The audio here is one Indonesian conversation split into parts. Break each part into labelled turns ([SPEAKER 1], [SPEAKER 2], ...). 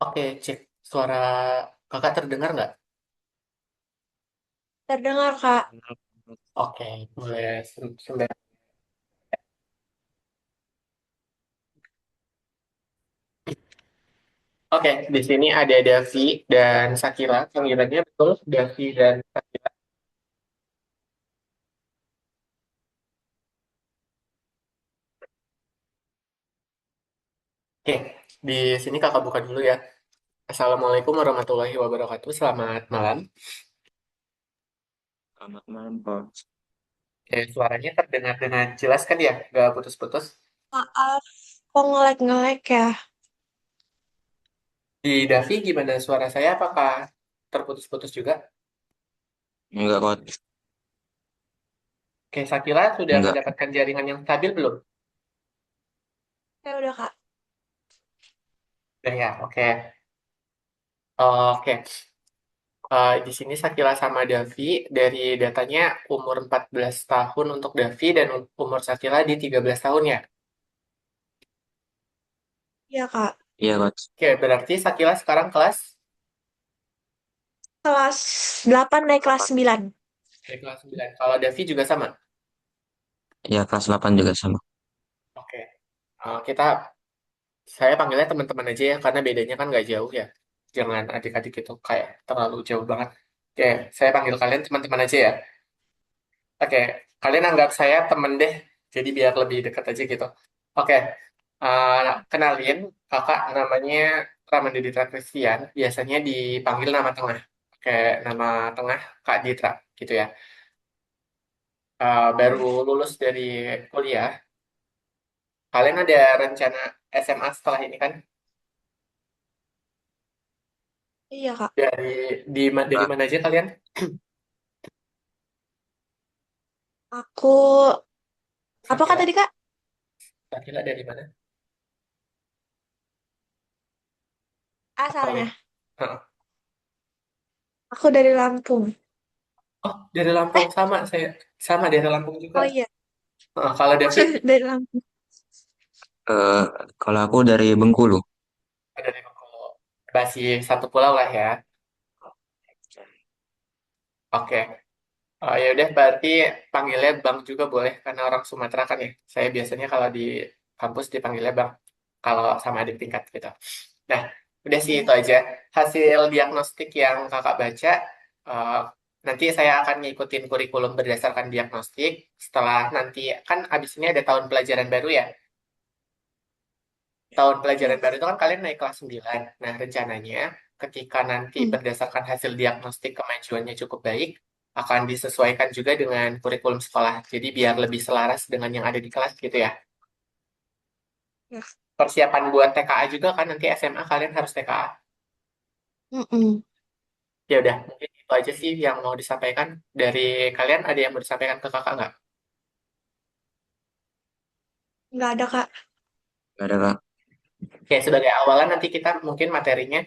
[SPEAKER 1] Oke, cek suara kakak terdengar nggak?
[SPEAKER 2] Terdengar, Kak.
[SPEAKER 1] Oke, boleh sebentar. Oke, di sini ada Davi dan Sakila. Panggilannya betul, Davi dan Sakila. Oke, di sini kakak buka dulu ya. Assalamualaikum warahmatullahi wabarakatuh. Selamat malam.
[SPEAKER 3] Selamat malam, Pak.
[SPEAKER 1] Oke, suaranya terdengar dengan jelas kan ya? Nggak putus-putus.
[SPEAKER 2] Maaf, kok ngelek-ngelek ya?
[SPEAKER 1] Di Davi gimana suara saya? Apakah terputus-putus juga?
[SPEAKER 3] Enggak, Pak.
[SPEAKER 1] Oke, Sakila sudah
[SPEAKER 3] Enggak.
[SPEAKER 1] mendapatkan jaringan yang stabil belum?
[SPEAKER 2] Ya udah, Kak.
[SPEAKER 1] Udah ya, oke. Oke. Di sini Sakila sama Davi, dari datanya umur 14 tahun untuk Davi dan umur Sakila di 13 tahun ya.
[SPEAKER 2] Iya, Kak.
[SPEAKER 3] Iya, Pak.
[SPEAKER 1] Oke, berarti Sakila sekarang kelas
[SPEAKER 2] Kelas 8 naik kelas 9.
[SPEAKER 1] kelas 9. Kalau Davi juga sama.
[SPEAKER 3] Iya, kelas 8 juga sama.
[SPEAKER 1] Oke. Saya panggilnya teman-teman aja ya, karena bedanya kan nggak jauh ya. Jangan adik-adik itu kayak terlalu jauh banget. Oke, saya panggil kalian teman-teman aja ya. Oke, kalian anggap saya temen deh, jadi biar lebih dekat aja gitu. Oke, kenalin, kakak namanya Ramanduditra Christian, biasanya dipanggil nama tengah. Oke, nama tengah Kak Ditra, gitu ya. Baru lulus dari kuliah, kalian ada rencana SMA setelah ini kan?
[SPEAKER 2] Iya, Kak.
[SPEAKER 1] Dari
[SPEAKER 3] Enggak.
[SPEAKER 1] mana aja kalian?
[SPEAKER 2] Aku, apa kak
[SPEAKER 1] Sakila,
[SPEAKER 2] tadi, Kak?
[SPEAKER 1] Sakila dari mana? Apa ya?
[SPEAKER 2] Asalnya.
[SPEAKER 1] Heeh.
[SPEAKER 2] Aku dari Lampung.
[SPEAKER 1] Oh, dari Lampung
[SPEAKER 2] Eh,
[SPEAKER 1] sama saya, sama dari Lampung juga.
[SPEAKER 2] oh iya.
[SPEAKER 1] Kalau
[SPEAKER 2] Aku
[SPEAKER 1] Davi
[SPEAKER 2] dari Lampung.
[SPEAKER 3] Eh, Kalau aku dari Bengkulu.
[SPEAKER 1] dari Bengkulu. Masih satu pulau lah ya. Oke. Ya udah berarti panggilnya Bang juga boleh karena orang Sumatera kan ya. Saya biasanya kalau di kampus dipanggilnya Bang kalau sama adik tingkat gitu. Nah, udah sih itu
[SPEAKER 2] Iya.
[SPEAKER 1] aja. Hasil diagnostik yang kakak baca, eh, nanti saya akan ngikutin kurikulum berdasarkan diagnostik. Setelah nanti kan abis ini ada tahun pelajaran baru ya. Tahun
[SPEAKER 2] Iya,
[SPEAKER 1] pelajaran baru
[SPEAKER 2] Kak.
[SPEAKER 1] itu kan kalian naik kelas 9. Nah, rencananya ketika nanti
[SPEAKER 2] Hmm.
[SPEAKER 1] berdasarkan hasil diagnostik kemajuannya cukup baik, akan disesuaikan juga dengan kurikulum sekolah. Jadi biar lebih selaras dengan yang ada di kelas gitu ya.
[SPEAKER 2] Ya.
[SPEAKER 1] Persiapan buat TKA juga kan nanti SMA kalian harus TKA.
[SPEAKER 2] Mm-mm.
[SPEAKER 1] Ya udah, mungkin itu aja sih yang mau disampaikan. Dari kalian ada yang mau disampaikan ke kakak nggak?
[SPEAKER 2] Nggak ada, Kak.
[SPEAKER 3] Enggak ada, Kak.
[SPEAKER 1] Oke, sebagai awalan nanti kita mungkin materinya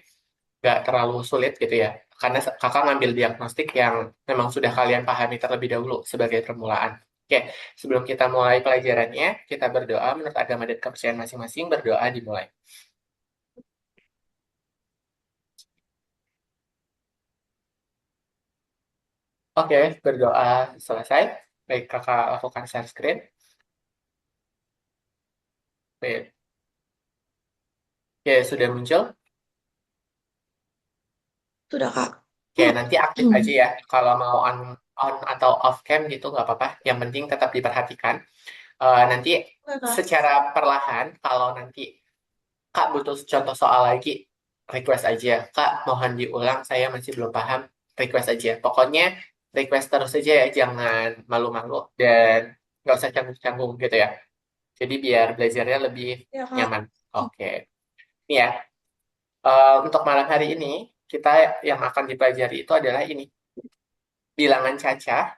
[SPEAKER 1] nggak terlalu sulit gitu ya. Karena kakak ngambil diagnostik yang memang sudah kalian pahami terlebih dahulu sebagai permulaan. Oke, sebelum kita mulai pelajarannya, kita berdoa menurut agama dan kepercayaan masing-masing, berdoa dimulai. Oke, berdoa selesai. Baik, kakak lakukan share screen. Baik. Oke, sudah muncul.
[SPEAKER 2] Sudah, Kak.
[SPEAKER 1] Oke, nanti aktif aja ya. Kalau mau on atau off cam gitu nggak apa-apa. Yang penting tetap diperhatikan. Nanti
[SPEAKER 2] Oke, Kak.
[SPEAKER 1] secara perlahan, kalau nanti Kak butuh contoh soal lagi, request aja. Kak, mohon diulang, saya masih belum paham. Request aja. Pokoknya request terus aja ya, jangan malu-malu dan nggak usah canggung-canggung gitu ya. Jadi biar belajarnya lebih
[SPEAKER 2] Ya, Kak.
[SPEAKER 1] nyaman. Oke. Ini ya, untuk malam hari ini, kita yang akan dipelajari itu adalah ini. Bilangan cacah,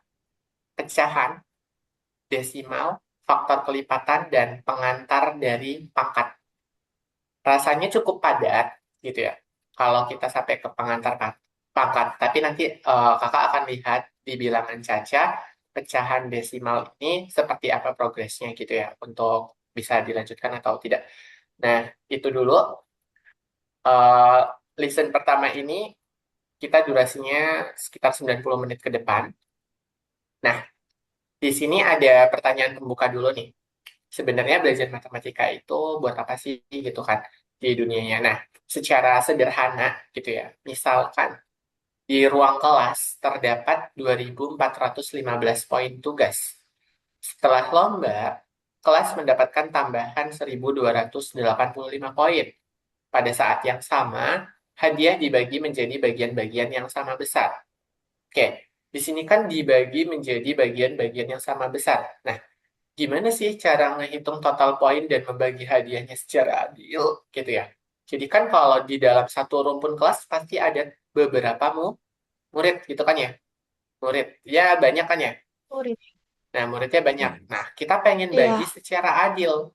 [SPEAKER 1] pecahan, desimal, faktor kelipatan, dan pengantar dari pangkat. Rasanya cukup padat gitu ya. Kalau kita sampai ke pengantar pangkat, tapi nanti kakak akan lihat di bilangan caca pecahan desimal ini seperti apa progresnya gitu ya untuk bisa dilanjutkan atau tidak. Nah, itu dulu. Eh, Lesson pertama ini kita durasinya sekitar 90 menit ke depan. Nah, di sini ada pertanyaan pembuka dulu nih. Sebenarnya belajar matematika itu buat apa sih gitu kan di dunianya. Nah, secara sederhana gitu ya. Misalkan di ruang kelas terdapat 2.415 poin tugas. Setelah lomba, kelas mendapatkan tambahan 1.285 poin. Pada saat yang sama, hadiah dibagi menjadi bagian-bagian yang sama besar. Oke, di sini kan dibagi menjadi bagian-bagian yang sama besar. Nah, gimana sih cara menghitung total poin dan membagi hadiahnya secara adil gitu ya? Jadi kan kalau di dalam satu rumpun kelas pasti ada beberapa murid gitu kan ya? Murid, ya banyak kan ya?
[SPEAKER 2] Murid.
[SPEAKER 1] Nah, muridnya banyak. Nah, kita pengen bagi
[SPEAKER 2] Iya.
[SPEAKER 1] secara adil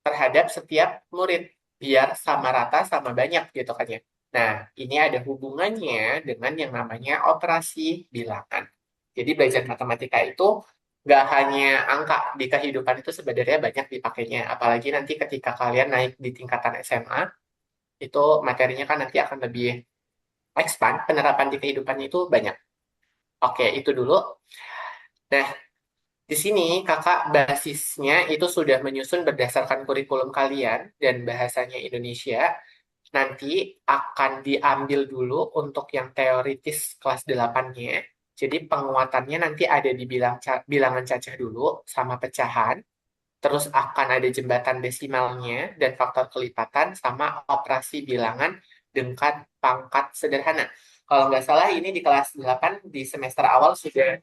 [SPEAKER 1] terhadap setiap murid biar sama rata sama banyak gitu kan ya. Nah, ini ada hubungannya dengan yang namanya operasi bilangan. Jadi belajar matematika itu nggak hanya angka di kehidupan itu sebenarnya banyak dipakainya. Apalagi nanti ketika kalian naik di tingkatan SMA, itu materinya kan nanti akan lebih expand, penerapan di kehidupan itu banyak. Oke, itu dulu. Nah, di sini kakak basisnya itu sudah menyusun berdasarkan kurikulum kalian dan bahasanya Indonesia. Nanti akan diambil dulu untuk yang teoritis kelas 8-nya. Jadi penguatannya nanti ada di bilangan cacah dulu sama pecahan. Terus akan ada jembatan desimalnya dan faktor kelipatan sama operasi bilangan dengan pangkat sederhana. Kalau nggak salah ini di kelas 8 di semester awal sudah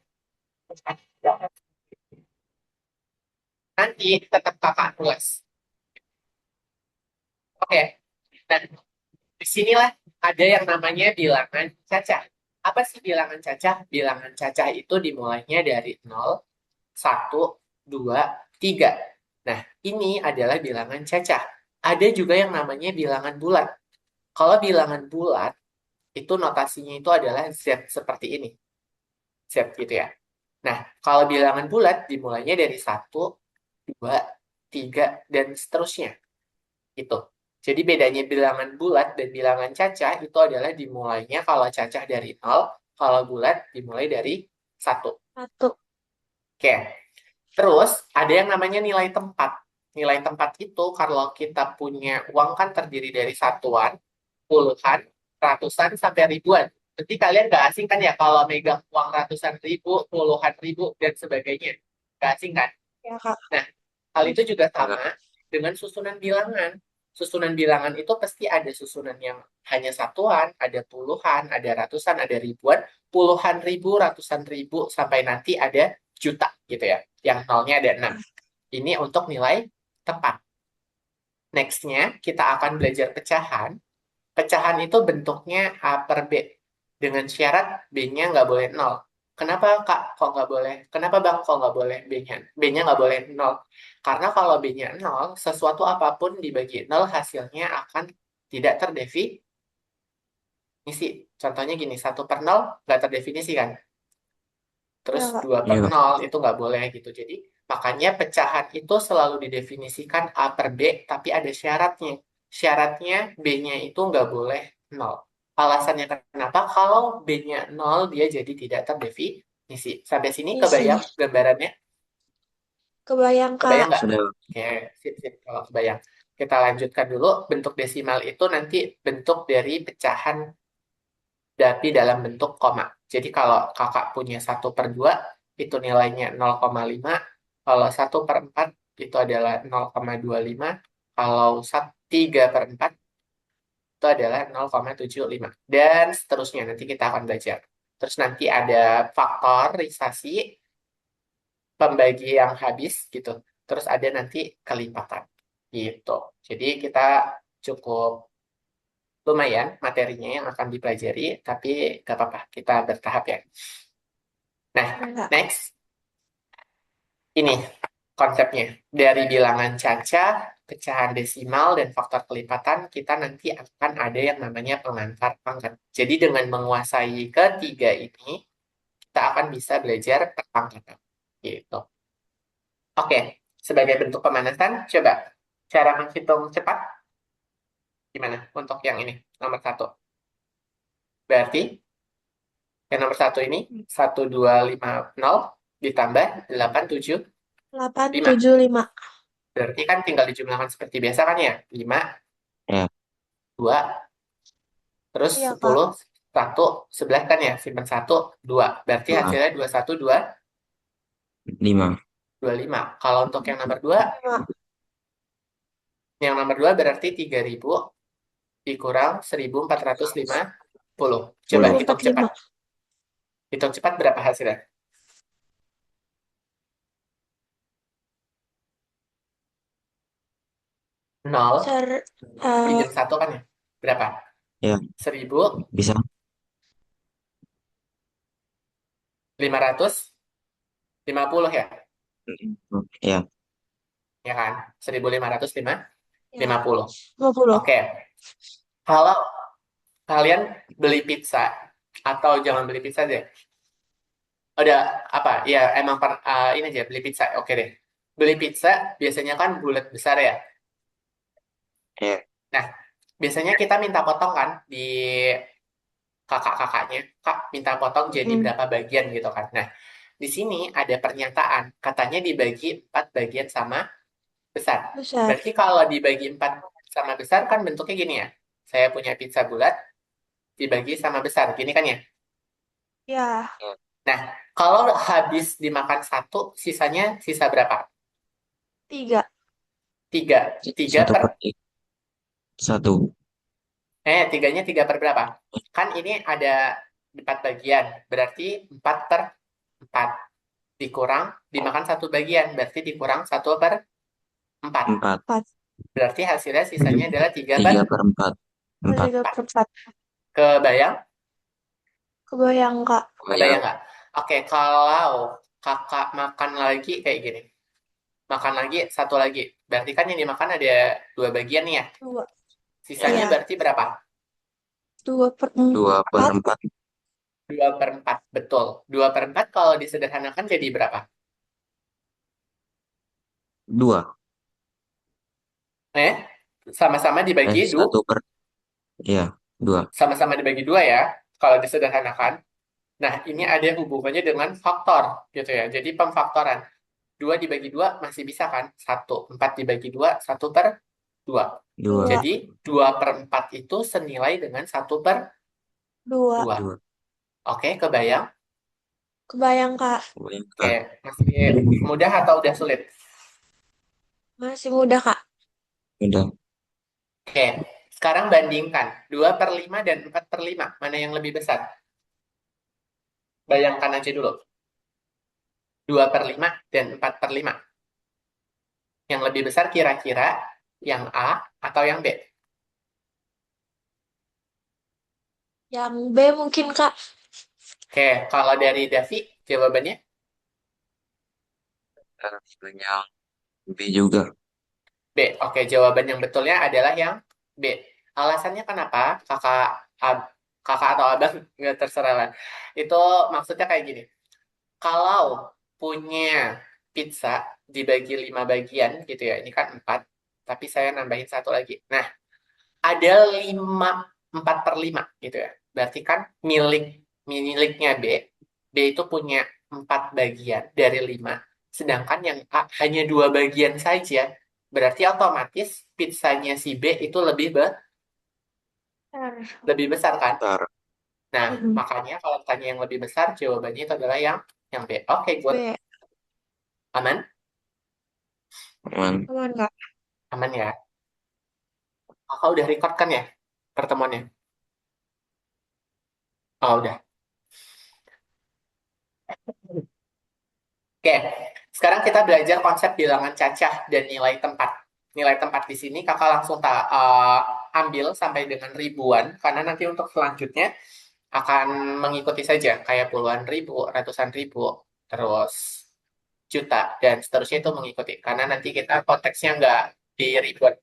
[SPEAKER 1] nanti tetap kakak tulis. Oke, dan disinilah ada yang namanya bilangan cacah. Apa sih bilangan cacah? Bilangan cacah itu dimulainya dari 0, 1, 2, 3. Nah, ini adalah bilangan cacah. Ada juga yang namanya bilangan bulat. Kalau bilangan bulat, itu notasinya itu adalah Z seperti ini. Z gitu ya. Nah, kalau bilangan bulat dimulainya dari 1, 2, 3, dan seterusnya. Itu. Jadi bedanya bilangan bulat dan bilangan cacah itu adalah dimulainya kalau cacah dari 0, kalau bulat dimulai dari 1.
[SPEAKER 2] Satu.
[SPEAKER 1] Oke. Terus ada yang namanya nilai tempat. Nilai tempat itu kalau kita punya uang kan terdiri dari satuan, puluhan, ratusan, sampai ribuan. Berarti kalian gak asing kan ya kalau megang uang ratusan ribu, puluhan ribu, dan sebagainya. Gak asing kan?
[SPEAKER 2] Ya, Kak.
[SPEAKER 1] Nah, hal itu juga
[SPEAKER 3] Ya,
[SPEAKER 1] sama dengan susunan bilangan. Susunan bilangan itu pasti ada susunan yang hanya satuan, ada puluhan, ada ratusan, ada ribuan, puluhan ribu, ratusan ribu, sampai nanti ada juta gitu ya. Yang nolnya ada 6. Ini untuk nilai tepat. Next-nya, kita akan belajar pecahan. Pecahan itu bentuknya A per B. Dengan syarat B-nya nggak boleh 0. Kenapa, Kak? Kok nggak boleh? Kenapa, Bang? Kok nggak boleh B-nya? B-nya nggak boleh 0. Karena kalau B-nya 0, sesuatu apapun dibagi 0 hasilnya akan tidak terdefinisi. Contohnya gini, 1/0 nggak terdefinisi kan? Terus
[SPEAKER 2] Ya, Kak.
[SPEAKER 1] 2 per
[SPEAKER 3] iya,
[SPEAKER 1] 0 itu nggak boleh gitu. Jadi makanya pecahan itu selalu didefinisikan A per B, tapi ada syaratnya. Syaratnya B-nya itu nggak boleh 0. Alasannya kenapa? Kalau B-nya 0, dia jadi tidak terdefinisi. Sampai sini
[SPEAKER 2] Isi.
[SPEAKER 1] kebayang gambarannya?
[SPEAKER 2] Kebayang,
[SPEAKER 1] Kebayang
[SPEAKER 2] Kak.
[SPEAKER 1] nggak?
[SPEAKER 3] sudah.
[SPEAKER 1] Oke, sip, sip. Kalau kebayang. Kita lanjutkan dulu. Bentuk desimal itu nanti bentuk dari pecahan tapi dalam bentuk koma. Jadi kalau kakak punya 1/2, itu nilainya 0,5. Kalau 1/4 itu adalah 0,25. Kalau 3/4 itu adalah 0,75. Dan seterusnya, nanti kita akan belajar. Terus nanti ada faktorisasi, pembagi yang habis gitu. Terus ada nanti kelipatan gitu. Jadi kita cukup lumayan materinya yang akan dipelajari, tapi gak apa-apa, kita bertahap ya. Nah,
[SPEAKER 2] Ya, Kak.
[SPEAKER 1] next, ini konsepnya. Dari bilangan cacah, pecahan desimal, dan faktor kelipatan, kita nanti akan ada yang namanya pengantar pangkat. Jadi dengan menguasai ketiga ini, kita akan bisa belajar perpangkatan. Gitu. Oke, sebagai bentuk pemanasan, coba cara menghitung cepat. Gimana untuk yang ini, nomor satu? Berarti yang nomor satu ini 1250 ditambah 875.
[SPEAKER 2] 875.
[SPEAKER 1] Berarti kan tinggal dijumlahkan seperti biasa kan ya? 5,
[SPEAKER 3] Ya,
[SPEAKER 1] 2, terus
[SPEAKER 2] Iya, Kak.
[SPEAKER 1] 10, 1, 11 kan ya? Simpan 1, 2. Berarti
[SPEAKER 3] dua,
[SPEAKER 1] hasilnya 21,
[SPEAKER 3] 5.
[SPEAKER 1] 25. Kalau untuk yang nomor 2,
[SPEAKER 2] 5.
[SPEAKER 1] berarti 3000 dikurang 1450. Coba hitung cepat.
[SPEAKER 2] 1045.
[SPEAKER 1] Hitung cepat berapa hasilnya? 0
[SPEAKER 2] Ser, eh,
[SPEAKER 1] pinjam 1 kan ya? Berapa?
[SPEAKER 3] Ya,
[SPEAKER 1] 1550
[SPEAKER 3] bisa.
[SPEAKER 1] ya?
[SPEAKER 3] Ya,
[SPEAKER 1] Ya kan? 1550.
[SPEAKER 2] ya, 50.
[SPEAKER 1] Oke. Kalau kalian beli pizza atau jangan beli pizza deh. Ada apa? Ya emang ini aja beli pizza. Oke deh. Beli pizza biasanya kan bulat besar ya.
[SPEAKER 3] ya,
[SPEAKER 1] Nah, biasanya kita minta potong kan di kakak-kakaknya. Kak, minta potong jadi
[SPEAKER 2] Mm,
[SPEAKER 1] berapa bagian gitu kan. Nah, di sini ada pernyataan. Katanya dibagi 4 bagian sama besar.
[SPEAKER 2] besar.
[SPEAKER 1] Berarti kalau dibagi 4 sama besar kan bentuknya gini ya. Saya punya pizza bulat dibagi sama besar. Gini kan ya.
[SPEAKER 2] Ya,
[SPEAKER 1] Nah, kalau habis dimakan satu, sisanya sisa berapa?
[SPEAKER 2] 3.
[SPEAKER 1] Tiga. Tiga
[SPEAKER 3] satu
[SPEAKER 1] per,
[SPEAKER 3] per satu.
[SPEAKER 1] tiganya 3 per berapa? Kan ini ada 4 bagian. Berarti 4 per 4. Dikurang, dimakan satu bagian. Berarti dikurang 1/4.
[SPEAKER 3] 4.
[SPEAKER 1] Berarti hasilnya sisanya adalah 3 per
[SPEAKER 3] 3/4. 4.
[SPEAKER 2] 3
[SPEAKER 1] 4.
[SPEAKER 2] per 4.
[SPEAKER 1] Kebayang?
[SPEAKER 2] Kebayang, Kak.
[SPEAKER 1] Kebayang
[SPEAKER 3] Bayang.
[SPEAKER 1] nggak? Oke, kalau kakak makan lagi kayak gini. Makan lagi, satu lagi. Berarti kan yang dimakan ada 2 bagian nih ya.
[SPEAKER 2] 2.
[SPEAKER 1] Sisanya
[SPEAKER 2] Iya.
[SPEAKER 1] berarti berapa?
[SPEAKER 2] 2 per
[SPEAKER 3] 2 per
[SPEAKER 2] 4.
[SPEAKER 3] 4.
[SPEAKER 1] 2/4, betul. 2/4 kalau disederhanakan jadi berapa?
[SPEAKER 3] 2.
[SPEAKER 1] Eh, sama-sama dibagi
[SPEAKER 3] Satu per. Ya, 2.
[SPEAKER 1] sama-sama dibagi 2 ya, kalau disederhanakan. Nah, ini ada hubungannya dengan faktor, gitu ya. Jadi pemfaktoran. 2 dibagi 2 masih bisa kan? 1. 4 dibagi 2, 1/2.
[SPEAKER 3] 2.
[SPEAKER 2] 2.
[SPEAKER 1] Jadi 2/4 itu senilai dengan
[SPEAKER 2] 2.
[SPEAKER 1] 1/2.
[SPEAKER 3] 2.
[SPEAKER 1] Oke, kebayang?
[SPEAKER 2] Kebayang, Kak.
[SPEAKER 3] Bayang,
[SPEAKER 1] Oke,
[SPEAKER 3] Kak.
[SPEAKER 1] masih mudah atau udah sulit?
[SPEAKER 2] Masih mudah, Kak.
[SPEAKER 3] Udah.
[SPEAKER 1] Oke, sekarang bandingkan 2/5 dan 4/5. Mana yang lebih besar? Bayangkan aja dulu. 2/5 dan 4/5. Yang lebih besar kira-kira yang A atau yang B?
[SPEAKER 2] Yang B mungkin, Kak.
[SPEAKER 1] Oke, kalau dari Davi, jawabannya
[SPEAKER 3] Yang B juga.
[SPEAKER 1] B. Oke, jawaban yang betulnya adalah yang B. Alasannya kenapa? Kakak atau abang, nggak terserah lah. Itu maksudnya kayak gini. Kalau punya pizza dibagi 5 bagian gitu ya, ini kan 4, tapi saya nambahin satu lagi. Nah, ada 5, 4/5 gitu ya. Berarti kan miliknya B, B itu punya 4 bagian dari 5. Sedangkan yang A hanya 2 bagian saja. Berarti otomatis pizzanya si B itu
[SPEAKER 2] Besar.
[SPEAKER 1] lebih besar kan?
[SPEAKER 3] Ntar.
[SPEAKER 1] Nah,
[SPEAKER 2] Mm-mm.
[SPEAKER 1] makanya kalau tanya yang lebih besar, jawabannya itu adalah yang B. Oke, good.
[SPEAKER 2] B.
[SPEAKER 1] Aman?
[SPEAKER 3] Aman.
[SPEAKER 2] Aman, Kak.
[SPEAKER 1] Aman ya. Kakak udah record kan ya pertemuannya? Oh, udah. Oke, sekarang kita belajar konsep bilangan cacah dan nilai tempat. Nilai tempat di sini kakak langsung ambil sampai dengan ribuan, karena nanti untuk selanjutnya akan mengikuti saja, kayak puluhan ribu, ratusan ribu, terus juta, dan seterusnya itu mengikuti. Karena nanti kita konteksnya nggak di ribuan,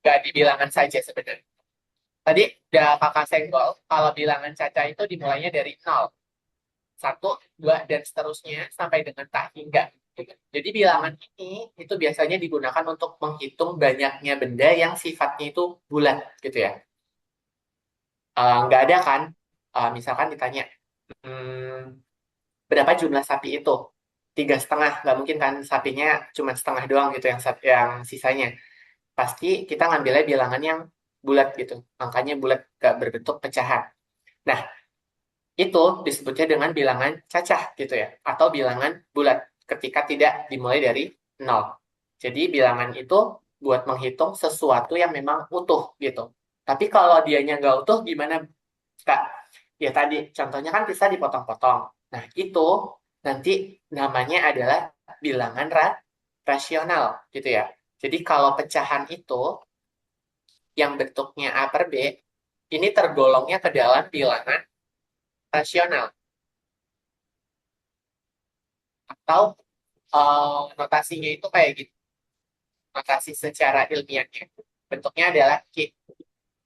[SPEAKER 1] nggak di bilangan saja sebenarnya. Tadi udah kakak senggol, kalau bilangan cacah itu dimulainya dari 0, 1, 2, dan seterusnya sampai dengan tak hingga. Gitu. Jadi bilangan ini itu biasanya digunakan untuk menghitung banyaknya benda yang sifatnya itu bulat gitu ya. Nggak ada kan, misalkan ditanya, hmm, berapa jumlah sapi itu? 3,5, nggak mungkin kan sapinya cuma setengah doang gitu yang sisanya. Pasti kita ngambilnya bilangan yang bulat gitu, angkanya bulat, nggak berbentuk pecahan. Nah, itu disebutnya dengan bilangan cacah gitu ya, atau bilangan bulat ketika tidak dimulai dari nol. Jadi bilangan itu buat menghitung sesuatu yang memang utuh gitu. Tapi kalau dianya nggak utuh gimana, Kak? Ya tadi contohnya kan bisa dipotong-potong. Nah, itu nanti namanya adalah bilangan rasional gitu ya. Jadi kalau pecahan itu yang bentuknya A per B, ini tergolongnya ke dalam bilangan rasional. Atau notasinya itu kayak gitu. Notasi secara ilmiahnya bentuknya adalah Q.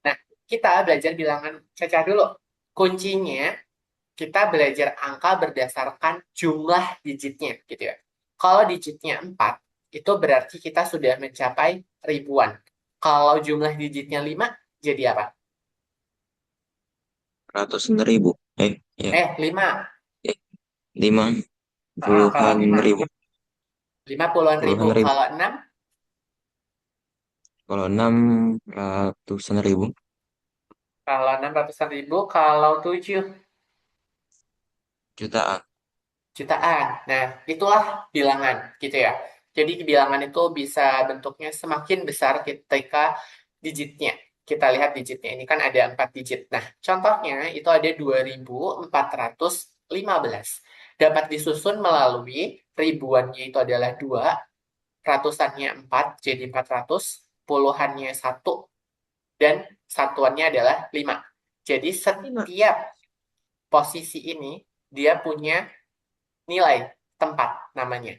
[SPEAKER 1] Nah, kita belajar bilangan cacah dulu. Kuncinya kita belajar angka berdasarkan jumlah digitnya gitu ya. Kalau digitnya 4, itu berarti kita sudah mencapai ribuan. Kalau jumlah digitnya 5, jadi apa?
[SPEAKER 3] Ratusan ribu. Ya.
[SPEAKER 1] 5.
[SPEAKER 3] Eh, lima
[SPEAKER 1] Kalau
[SPEAKER 3] puluhan
[SPEAKER 1] 5,
[SPEAKER 3] ribu.
[SPEAKER 1] 50-an ribu.
[SPEAKER 3] Puluhan ribu.
[SPEAKER 1] Kalau 6,
[SPEAKER 3] Kalau enam ratusan ribu.
[SPEAKER 1] kalau 6 ratusan ribu. Kalau 7,
[SPEAKER 3] Jutaan.
[SPEAKER 1] jutaan. Nah, itulah bilangan gitu ya. Jadi bilangan itu bisa bentuknya semakin besar ketika digitnya. Kita lihat digitnya ini kan ada 4 digit. Nah, contohnya itu ada 2415. Dapat disusun melalui ribuannya itu adalah 2, ratusannya 4 jadi 400, puluhannya 1, dan satuannya adalah 5. Jadi
[SPEAKER 2] 5.
[SPEAKER 1] setiap posisi ini dia punya nilai tempat namanya.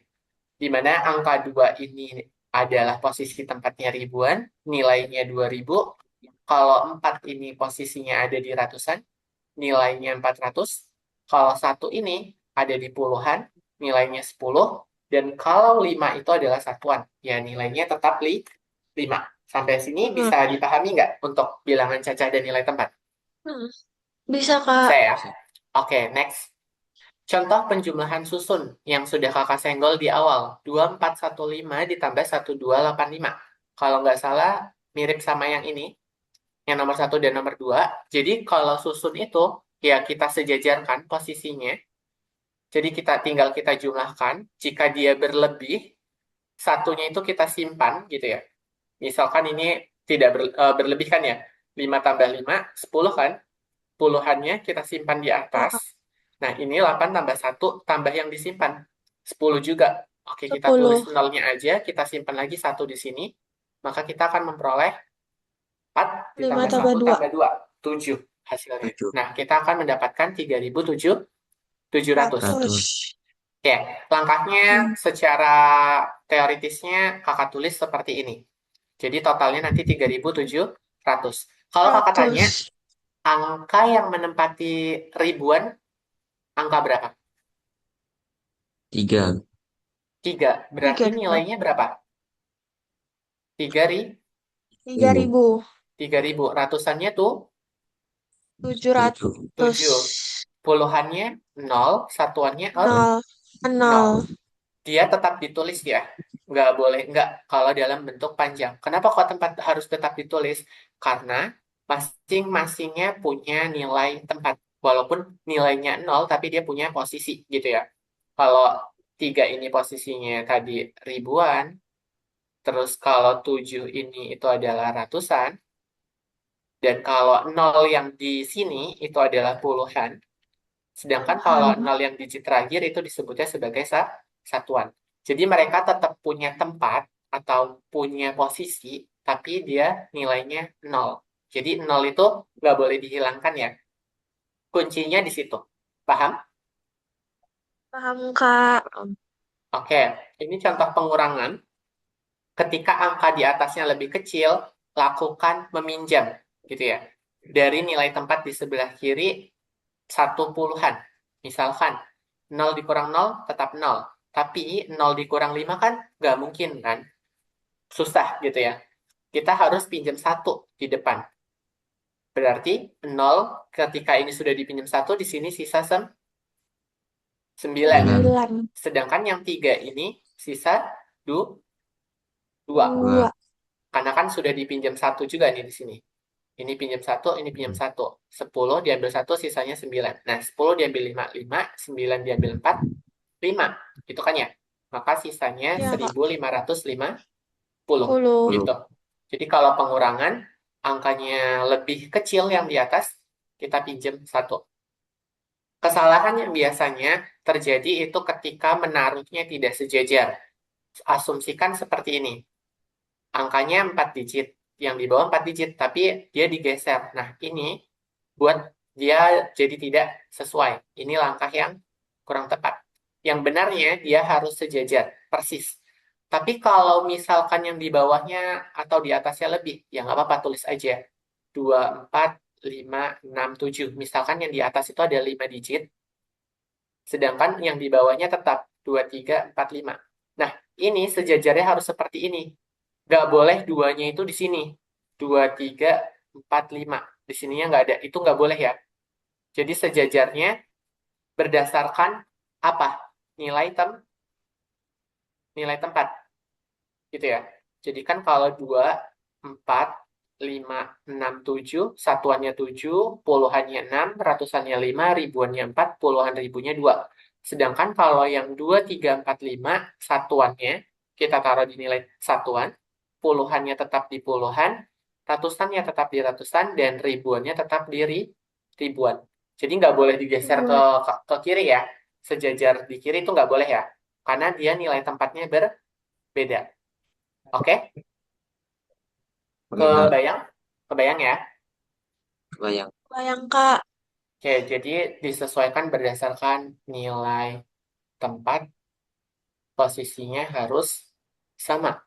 [SPEAKER 1] Di mana angka 2 ini adalah posisi tempatnya ribuan, nilainya 2000. Kalau 4 ini posisinya ada di ratusan, nilainya 400. Kalau satu ini ada di puluhan, nilainya 10. Dan kalau 5 itu adalah satuan, ya nilainya tetap 5. Sampai sini
[SPEAKER 2] 5.
[SPEAKER 1] bisa dipahami nggak untuk bilangan cacah dan nilai tempat?
[SPEAKER 2] Bisa, Kak.
[SPEAKER 1] Saya. Oke, next. Contoh penjumlahan susun yang sudah kakak senggol di awal. 2415 ditambah 1285. Kalau nggak salah, mirip sama yang ini. Yang nomor satu dan nomor 2. Jadi kalau susun itu, ya kita sejajarkan posisinya. Jadi kita jumlahkan. Jika dia berlebih, satunya itu kita simpan gitu ya. Misalkan ini tidak berlebih kan ya. 5 tambah 5, 10 kan. Puluhannya kita simpan di
[SPEAKER 2] Ya,
[SPEAKER 1] atas.
[SPEAKER 2] Kak.
[SPEAKER 1] Nah, ini 8 tambah 1 tambah yang disimpan. 10 juga. Oke, kita tulis
[SPEAKER 2] 10.
[SPEAKER 1] nolnya aja, kita simpan lagi 1 di sini. Maka kita akan memperoleh 4
[SPEAKER 2] 5
[SPEAKER 1] ditambah
[SPEAKER 2] tambah
[SPEAKER 1] 1
[SPEAKER 2] 2.
[SPEAKER 1] tambah 2, 7 hasilnya.
[SPEAKER 3] Tujuh
[SPEAKER 1] Nah, kita akan mendapatkan 3.700.
[SPEAKER 2] 100.
[SPEAKER 3] ratus.
[SPEAKER 1] Oke, langkahnya
[SPEAKER 2] Hmm.
[SPEAKER 1] secara teoritisnya kakak tulis seperti ini. Jadi totalnya nanti 3.700. Kalau kakak tanya,
[SPEAKER 2] 100.
[SPEAKER 1] angka yang menempati ribuan, angka berapa?
[SPEAKER 3] Tiga.
[SPEAKER 1] 3. Berarti
[SPEAKER 2] 3.
[SPEAKER 1] nilainya berapa? 3
[SPEAKER 3] Ribu.
[SPEAKER 2] 3.000.
[SPEAKER 1] 3.000. Ratusannya tuh
[SPEAKER 3] Tujuh.
[SPEAKER 1] 7.
[SPEAKER 2] 700.
[SPEAKER 1] Puluhannya 0. Satuannya
[SPEAKER 2] 0.
[SPEAKER 1] 0.
[SPEAKER 2] 0.
[SPEAKER 1] Dia tetap ditulis ya. Nggak boleh, nggak kalau dalam bentuk panjang. Kenapa kok tempat harus tetap ditulis? Karena masing-masingnya punya nilai tempat. Walaupun nilainya 0, tapi dia punya posisi gitu ya. Kalau 3 ini posisinya tadi ribuan, terus kalau 7 ini itu adalah ratusan, dan kalau 0 yang di sini itu adalah puluhan, sedangkan kalau
[SPEAKER 2] Tuhan.
[SPEAKER 1] 0 yang digit terakhir itu disebutnya sebagai satuan. Jadi mereka tetap punya tempat atau punya posisi, tapi dia nilainya 0. Jadi 0 itu nggak boleh dihilangkan ya. Kuncinya di situ. Paham?
[SPEAKER 2] Paham, Kak.
[SPEAKER 1] Oke, ini contoh pengurangan. Ketika angka di atasnya lebih kecil, lakukan meminjam, gitu ya. Dari nilai tempat di sebelah kiri, 1 puluhan. Misalkan, 0 dikurang 0 tetap 0. Tapi 0 dikurang 5 kan nggak mungkin kan? Susah gitu ya. Kita harus pinjam 1 di depan. Berarti 0 ketika ini sudah dipinjam 1, di sini sisa 9.
[SPEAKER 3] 9.
[SPEAKER 2] 9.
[SPEAKER 1] Sedangkan yang 3 ini sisa 2.
[SPEAKER 3] 2.
[SPEAKER 2] 2.
[SPEAKER 1] Karena kan sudah dipinjam 1 juga nih di sini. Ini pinjam 1, ini pinjam 1. 10 diambil 1, sisanya 9. Nah, 10 diambil 5, 5. 9 diambil 4, 5. Itu kan ya? Maka sisanya
[SPEAKER 2] Ya, Kak.
[SPEAKER 1] 1550
[SPEAKER 2] 10.
[SPEAKER 1] gitu. Jadi kalau pengurangan, angkanya lebih kecil yang di atas, kita pinjam 1. Kesalahan yang biasanya terjadi itu ketika menaruhnya tidak sejajar. Asumsikan seperti ini. Angkanya 4 digit, yang di bawah 4 digit, tapi dia digeser. Nah, ini buat dia jadi tidak sesuai. Ini langkah yang kurang tepat. Yang benarnya dia harus sejajar, persis. Tapi kalau misalkan yang di bawahnya atau di atasnya lebih, ya nggak apa-apa, tulis aja. 2, 4, 5, 6, 7. Misalkan yang di atas itu ada 5 digit, sedangkan yang di bawahnya tetap 2, 3, 4, 5. Nah, ini sejajarnya harus seperti ini. Nggak boleh duanya itu di sini. 2, 3, 4, 5. Di sininya nggak ada. Itu nggak boleh ya. Jadi sejajarnya berdasarkan apa? Nilai nilai tempat. Gitu ya. Jadi kan kalau 2, 4, 5, 6, 7, satuannya 7, puluhannya 6, ratusannya 5, ribuannya 4, puluhan ribunya 2. Sedangkan kalau yang 2, 3, 4, 5, satuannya kita taruh di nilai satuan, puluhannya tetap di puluhan, ratusannya tetap di ratusan, dan ribuannya tetap di ribuan. Jadi nggak boleh digeser ke kiri ya. Sejajar di kiri itu nggak boleh ya. Karena dia nilai tempatnya berbeda. Oke?
[SPEAKER 3] Oke, Kak.
[SPEAKER 1] Kebayang? Kebayang ya?
[SPEAKER 3] Bayang.
[SPEAKER 2] Bayang, Kak.
[SPEAKER 1] Oke, jadi disesuaikan berdasarkan nilai tempat, posisinya harus sama.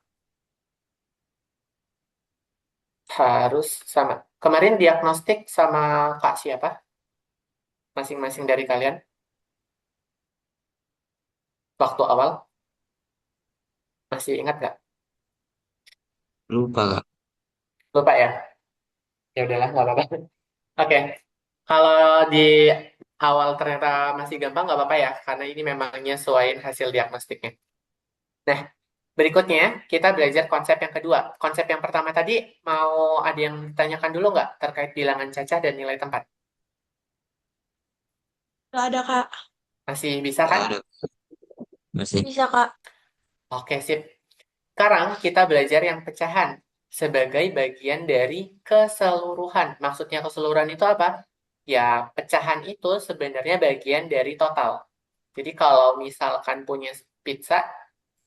[SPEAKER 1] Harus sama. Kemarin diagnostik sama Kak siapa? Masing-masing dari kalian? Waktu awal? Masih ingat nggak?
[SPEAKER 3] Lupa, Kak.
[SPEAKER 1] Lupa ya? Ya udahlah, nggak apa-apa. Oke, kalau di awal ternyata masih gampang, nggak apa-apa ya. Karena ini memang nyesuaiin hasil diagnostiknya. Nah, berikutnya, kita belajar konsep yang kedua. Konsep yang pertama tadi, mau ada yang ditanyakan dulu nggak terkait bilangan cacah dan nilai tempat?
[SPEAKER 2] Nggak ada, Kak.
[SPEAKER 1] Masih bisa
[SPEAKER 3] Nggak
[SPEAKER 1] kan?
[SPEAKER 3] ada. Masih.
[SPEAKER 2] Bisa, Kak.
[SPEAKER 1] Oke, sip. Sekarang kita belajar yang pecahan sebagai bagian dari keseluruhan. Maksudnya keseluruhan itu apa? Ya, pecahan itu sebenarnya bagian dari total. Jadi kalau misalkan punya pizza,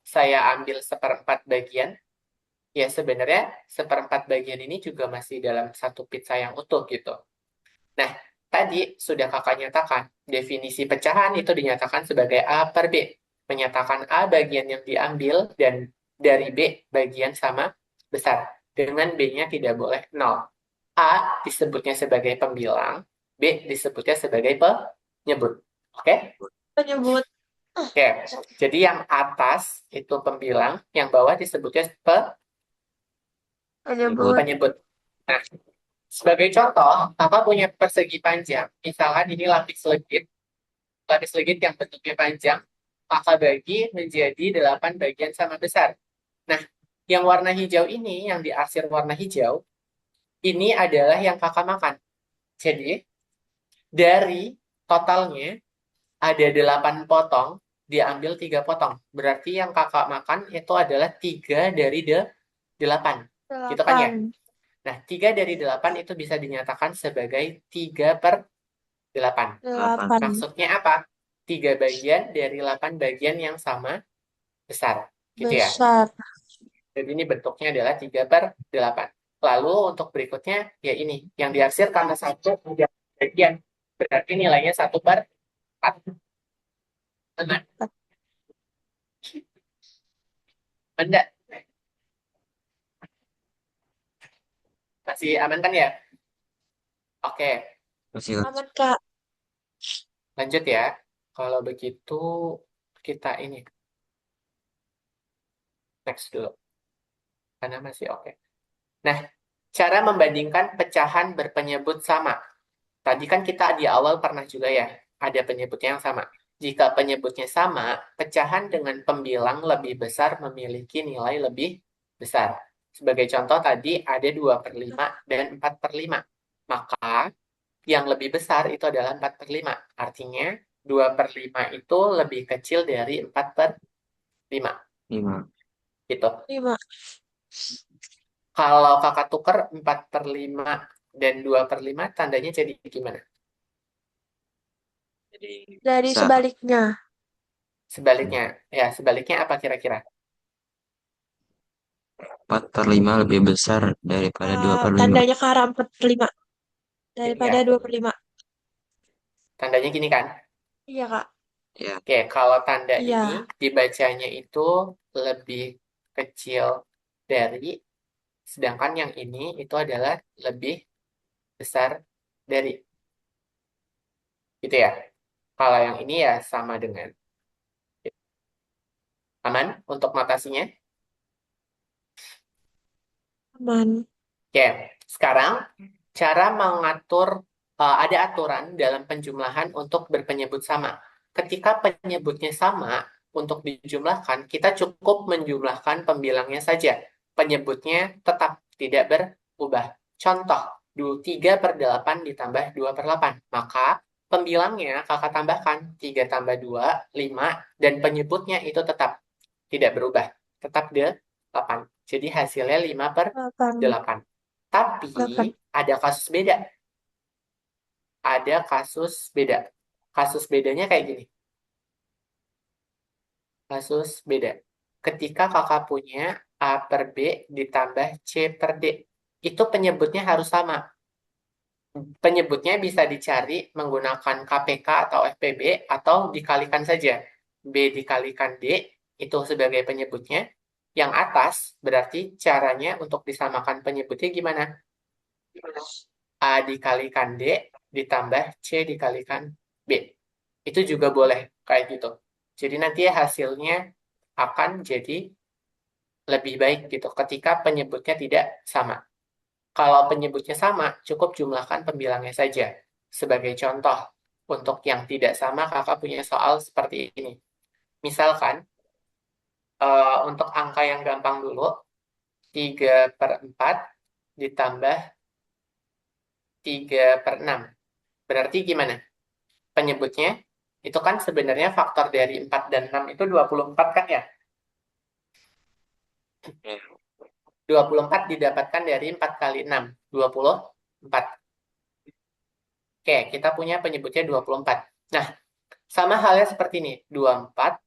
[SPEAKER 1] saya ambil seperempat bagian, ya sebenarnya seperempat bagian ini juga masih dalam satu pizza yang utuh gitu. Nah, tadi sudah kakak nyatakan, definisi pecahan itu dinyatakan sebagai A per B. Menyatakan A bagian yang diambil dan dari B bagian sama besar. Dengan B-nya tidak boleh 0. A disebutnya sebagai pembilang, B disebutnya sebagai penyebut. Oke?
[SPEAKER 2] Penyebut.
[SPEAKER 1] Oke. Jadi yang atas itu pembilang, yang bawah disebutnya
[SPEAKER 3] Nyebut.
[SPEAKER 2] Penyebut.
[SPEAKER 1] penyebut. Nah, sebagai contoh, kakak punya persegi panjang. Misalkan ini lapis legit yang bentuknya panjang, kakak bagi menjadi 8 bagian sama besar. Nah, yang warna hijau ini, yang diarsir warna hijau, ini adalah yang kakak makan. Jadi, dari totalnya ada 8 potong, diambil 3 potong. Berarti yang kakak makan itu adalah 3 dari 8. Gitu kan ya?
[SPEAKER 2] 8.
[SPEAKER 1] Nah, 3 dari 8 itu bisa dinyatakan sebagai 3 per 8.
[SPEAKER 3] 8.
[SPEAKER 2] 8.
[SPEAKER 1] Maksudnya apa? 3 bagian dari 8 bagian yang sama besar. Gitu ya.
[SPEAKER 2] Besar.
[SPEAKER 1] Jadi ini bentuknya adalah 3 per 8. Lalu untuk berikutnya, ya ini. Yang diarsir karena 1 bagian. Berarti nilainya 1 per 4. Benar. Benda. Masih aman kan ya? Oke,
[SPEAKER 3] Masih, Kak.
[SPEAKER 2] Aman, Kak.
[SPEAKER 1] lanjut ya. Kalau begitu, kita ini. Next dulu, karena masih oke. Nah, cara membandingkan pecahan berpenyebut sama. Tadi kan kita di awal pernah juga ya, ada penyebutnya yang sama. Jika penyebutnya sama, pecahan dengan pembilang lebih besar memiliki nilai lebih besar. Sebagai contoh tadi ada 2/5 dan 4/5. Maka yang lebih besar itu adalah 4/5. Artinya 2/5 itu lebih kecil dari 4/5.
[SPEAKER 3] 5.
[SPEAKER 1] Gitu.
[SPEAKER 2] 5.
[SPEAKER 1] Kalau kakak tuker 4/5 dan 2/5 tandanya jadi gimana?
[SPEAKER 3] Jadi
[SPEAKER 2] Dari
[SPEAKER 3] bisa
[SPEAKER 2] sebaliknya.
[SPEAKER 1] Sebaliknya. Ya, sebaliknya apa kira-kira?
[SPEAKER 3] 4/5 lebih besar daripada 2/5.
[SPEAKER 2] Tandanya ke arah 4/5 daripada
[SPEAKER 1] Ya,
[SPEAKER 2] 2/5.
[SPEAKER 1] tandanya gini kan?
[SPEAKER 2] Iya, Kak.
[SPEAKER 3] Ya,
[SPEAKER 1] Oke, kalau tanda ini
[SPEAKER 2] Iya.
[SPEAKER 1] dibacanya itu lebih kecil dari, sedangkan yang ini itu adalah lebih besar dari. Gitu ya. Kalau yang ini ya sama dengan. Aman untuk notasinya?
[SPEAKER 2] Aman.
[SPEAKER 1] Oke, sekarang cara mengatur, ada aturan dalam penjumlahan untuk berpenyebut sama. Ketika penyebutnya sama, untuk dijumlahkan, kita cukup menjumlahkan pembilangnya saja. Penyebutnya tetap tidak berubah. Contoh, 3/8 ditambah 2/8. Maka pembilangnya kakak tambahkan 3 tambah 2, 5, dan penyebutnya itu tetap tidak berubah. Tetap 8. Jadi hasilnya 5 per
[SPEAKER 2] 8.
[SPEAKER 1] 8. Tapi
[SPEAKER 2] 8.
[SPEAKER 1] ada kasus beda. Ada kasus beda. Kasus bedanya kayak gini. Kasus beda. Ketika kakak punya A per B ditambah C per D. Itu penyebutnya harus sama. Penyebutnya bisa dicari menggunakan KPK atau FPB atau dikalikan saja. B dikalikan D itu sebagai penyebutnya. Yang atas berarti caranya untuk disamakan penyebutnya gimana? A dikalikan D ditambah C dikalikan B. Itu juga boleh kayak gitu. Jadi nanti hasilnya akan jadi lebih baik gitu ketika penyebutnya tidak sama. Kalau penyebutnya sama, cukup jumlahkan pembilangnya saja. Sebagai contoh, untuk yang tidak sama, kakak punya soal seperti ini. Misalkan, untuk angka yang gampang dulu, 3/4 ditambah 3/6. Berarti gimana? Penyebutnya, itu kan sebenarnya faktor dari 4 dan 6 itu 24 kan ya?
[SPEAKER 3] ya.
[SPEAKER 1] 24 didapatkan dari 4 kali 6, 24. Oke, kita punya penyebutnya 24. Nah, sama halnya seperti ini. 24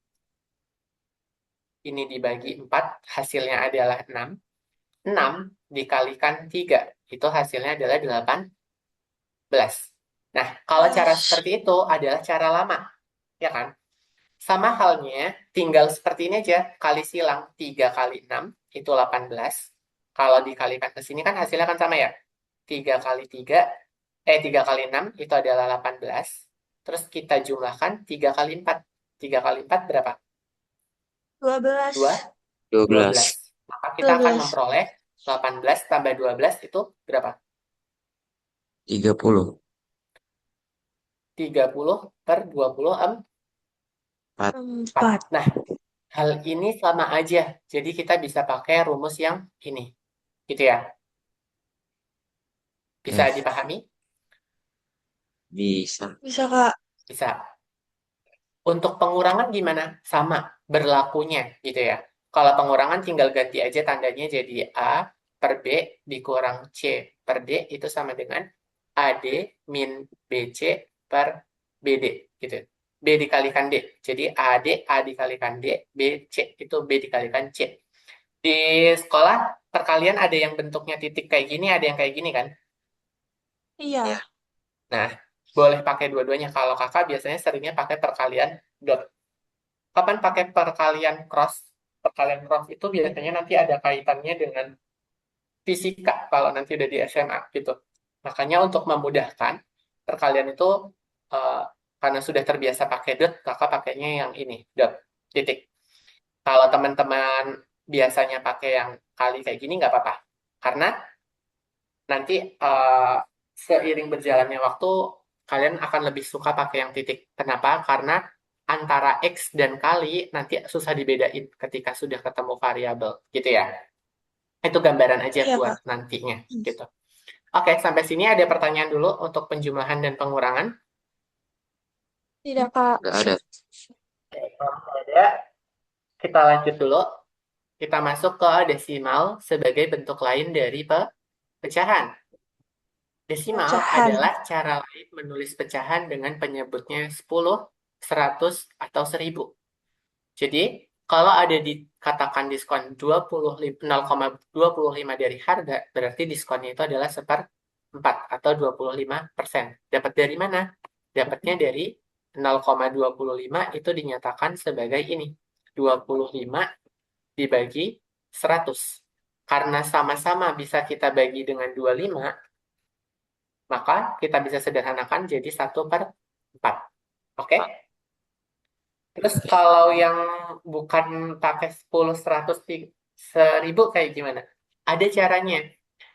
[SPEAKER 1] ini dibagi 4, hasilnya adalah 6. 6 dikalikan 3, itu hasilnya adalah 18. Nah, kalau cara seperti itu adalah cara lama, ya kan? Sama halnya, tinggal seperti ini aja, kali silang 3 kali 6, itu 18. Kalau dikalikan ke sini kan hasilnya kan sama ya? 3 kali 3, 3 kali 6 itu adalah 18. Terus kita jumlahkan 3 kali 4. 3 kali 4 berapa? 2,
[SPEAKER 2] 12.
[SPEAKER 1] 12.
[SPEAKER 3] 12.
[SPEAKER 1] Maka kita akan
[SPEAKER 2] 12.
[SPEAKER 1] memperoleh 18 tambah 12 itu berapa?
[SPEAKER 3] 30.
[SPEAKER 1] 30 per 24.
[SPEAKER 3] 4.
[SPEAKER 2] 4.
[SPEAKER 1] Nah, hal ini sama aja. Jadi kita bisa pakai rumus yang ini. Gitu ya. Bisa
[SPEAKER 3] Ya,
[SPEAKER 1] dipahami?
[SPEAKER 3] bisa.
[SPEAKER 2] Bisa, Kak.
[SPEAKER 1] Bisa. Untuk pengurangan gimana? Sama berlakunya gitu ya. Kalau pengurangan tinggal ganti aja tandanya jadi A per B dikurang C per D itu sama dengan AD min BC per BD gitu. B dikalikan D. Jadi AD, A dikalikan D, BC itu B dikalikan C. Di sekolah perkalian ada yang bentuknya titik kayak gini, ada yang kayak gini kan?
[SPEAKER 2] Iya.
[SPEAKER 3] Ya.
[SPEAKER 1] Nah, boleh pakai dua-duanya. Kalau kakak biasanya seringnya pakai perkalian dot. Kapan pakai perkalian cross? Perkalian cross itu biasanya nanti ada kaitannya dengan fisika kalau nanti udah di SMA gitu. Makanya untuk memudahkan perkalian itu, eh, karena sudah terbiasa pakai dot, kakak pakainya yang ini dot titik. Kalau teman-teman biasanya pakai yang kali kayak gini nggak apa-apa. Karena nanti seiring berjalannya waktu, kalian akan lebih suka pakai yang titik. Kenapa? Karena antara X dan kali nanti susah dibedain ketika sudah ketemu variabel, gitu ya. Itu gambaran aja
[SPEAKER 2] Iya,
[SPEAKER 1] buat
[SPEAKER 2] Kak.
[SPEAKER 1] nantinya, gitu. Oke, sampai sini ada pertanyaan dulu untuk penjumlahan dan pengurangan.
[SPEAKER 2] Tidak, Kak.
[SPEAKER 3] Nggak ada.
[SPEAKER 1] Oke, kalau nggak ada, kita lanjut dulu. Kita masuk ke desimal sebagai bentuk lain dari pecahan. Desimal
[SPEAKER 2] Pecahan.
[SPEAKER 1] adalah cara lain menulis pecahan dengan penyebutnya 10, 100, atau 1000. Jadi, kalau ada dikatakan diskon 0,25 dari harga, berarti diskonnya itu adalah seperempat atau 25%. Dapat dari mana? Dapatnya dari 0,25 itu dinyatakan sebagai ini. 25 dibagi 100. Karena sama-sama bisa kita bagi dengan 25, maka kita bisa sederhanakan jadi 1/4. Oke? Terus kalau yang bukan pakai 10, 100, 1000 kayak gimana? Ada caranya.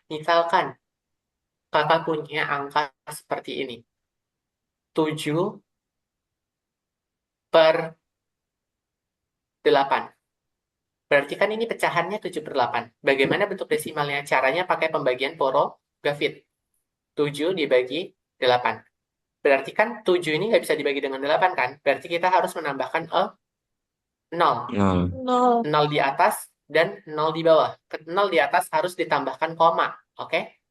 [SPEAKER 1] Misalkan kakak punya angka seperti ini. 7/8. Berarti kan ini pecahannya 7/8. Bagaimana bentuk desimalnya? Caranya pakai pembagian Poro-Gavit. 7 dibagi 8. Berarti kan 7 ini nggak bisa dibagi dengan 8 kan? Berarti kita harus menambahkan 0.
[SPEAKER 3] Nol.
[SPEAKER 2] 0.
[SPEAKER 1] 0 di atas dan 0 di bawah. 0 di atas harus ditambahkan koma. Oke?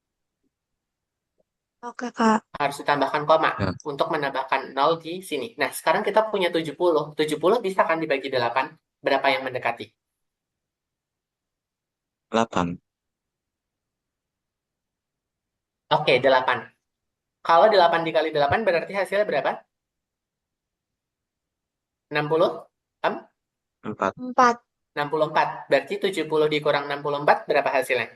[SPEAKER 2] Oke, Kak.
[SPEAKER 1] Harus ditambahkan koma
[SPEAKER 3] Ya,
[SPEAKER 1] untuk menambahkan 0 di sini. Nah, sekarang kita punya 70. 70 bisa kan dibagi 8? Berapa yang mendekati?
[SPEAKER 3] 8.
[SPEAKER 1] Oke, 8. Kalau 8 dikali 8 berarti hasilnya berapa? 60?
[SPEAKER 3] 4.
[SPEAKER 2] 4.
[SPEAKER 1] 64. Berarti 70 dikurang 64 berapa hasilnya?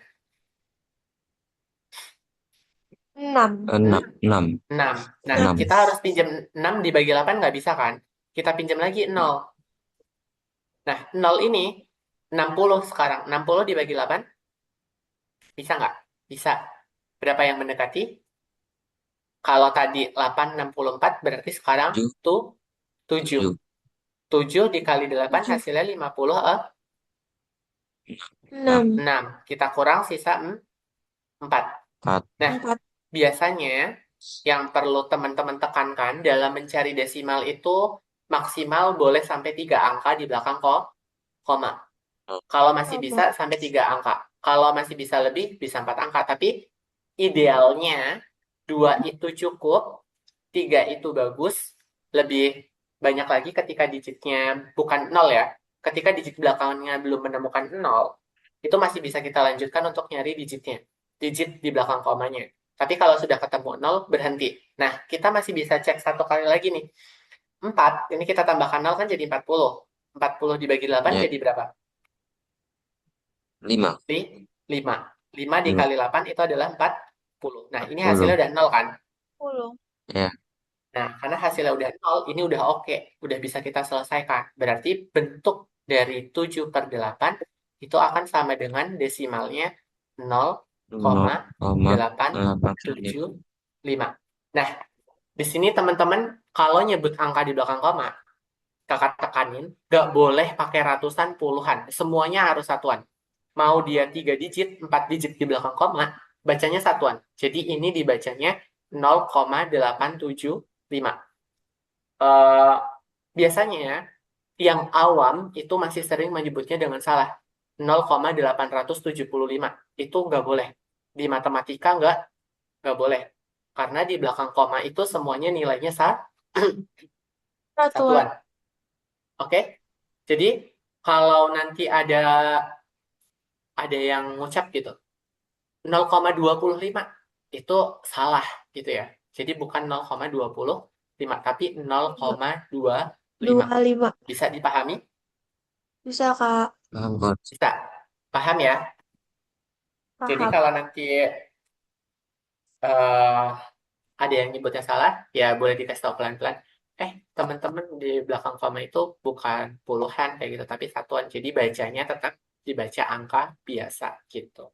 [SPEAKER 2] 6.
[SPEAKER 3] 6.
[SPEAKER 1] Hmm?
[SPEAKER 3] 6.
[SPEAKER 1] 6. Nah,
[SPEAKER 2] 6.
[SPEAKER 3] 6.
[SPEAKER 1] kita harus pinjam 6 dibagi 8 nggak bisa kan? Kita pinjam lagi 0. Nah, 0 ini 60 sekarang. 60 dibagi 8 bisa nggak? Bisa. Berapa yang mendekati? Kalau tadi 8, 64 berarti sekarang
[SPEAKER 3] 7.
[SPEAKER 1] tuh 7.
[SPEAKER 3] 7.
[SPEAKER 1] 7 dikali 8
[SPEAKER 2] 7.
[SPEAKER 1] hasilnya 50,
[SPEAKER 3] 6.
[SPEAKER 2] 6.
[SPEAKER 1] 6. Kita kurang sisa 4.
[SPEAKER 3] 4.
[SPEAKER 1] Nah,
[SPEAKER 2] 4.
[SPEAKER 1] biasanya yang perlu teman-teman tekankan dalam mencari desimal itu maksimal boleh sampai 3 angka di belakang koma. Kalau masih bisa
[SPEAKER 2] Koma.
[SPEAKER 1] sampai 3 angka. Kalau masih bisa lebih, bisa 4 angka. Tapi idealnya 2 itu cukup, 3 itu bagus, lebih banyak lagi ketika digitnya bukan 0 ya. Ketika digit belakangnya belum menemukan 0, itu masih bisa kita lanjutkan untuk nyari digitnya. Digit di belakang komanya. Tapi kalau sudah ketemu 0, berhenti. Nah, kita masih bisa cek satu kali lagi nih. 4, ini kita tambahkan 0 kan jadi 40. 40 dibagi 8
[SPEAKER 3] Ya,
[SPEAKER 1] jadi berapa?
[SPEAKER 3] 5.
[SPEAKER 1] 5. 5
[SPEAKER 3] 5.
[SPEAKER 1] dikali 8 itu adalah 40. Nah, ini hasilnya
[SPEAKER 3] 40.
[SPEAKER 1] udah 0 kan?
[SPEAKER 2] 10.
[SPEAKER 3] Ya,
[SPEAKER 1] Nah, karena hasilnya udah 0, ini udah oke. Udah bisa kita selesaikan. Berarti bentuk dari 7/8 itu akan sama dengan desimalnya
[SPEAKER 3] nol koma delapan
[SPEAKER 1] 0,875. Nah, di sini teman-teman, kalau nyebut angka di belakang koma, kakak tekanin, nggak boleh pakai ratusan, puluhan. Semuanya harus satuan. Mau dia 3 digit, 4 digit di belakang koma, bacanya satuan. Jadi ini dibacanya 0,875. Eh, biasanya yang awam itu masih sering menyebutnya dengan salah. 0,875. Itu nggak boleh. Di matematika nggak boleh. Karena di belakang koma itu semuanya nilainya
[SPEAKER 2] Satuan.
[SPEAKER 1] satuan. Oke? Jadi kalau nanti ada yang ngucap gitu, 0,25 itu salah gitu ya. Jadi bukan 0,25 tapi 0,25.
[SPEAKER 2] 25.
[SPEAKER 1] Bisa dipahami?
[SPEAKER 2] Bisa, Kak.
[SPEAKER 3] paham, Coach.
[SPEAKER 1] Bisa. Paham ya? Jadi
[SPEAKER 2] Paham.
[SPEAKER 1] kalau nanti eh, ada yang nyebutnya salah, ya boleh dikasih tahu pelan-pelan. Teman-teman di belakang koma itu bukan puluhan kayak gitu, tapi satuan. Jadi bacanya tetap dibaca angka biasa gitu.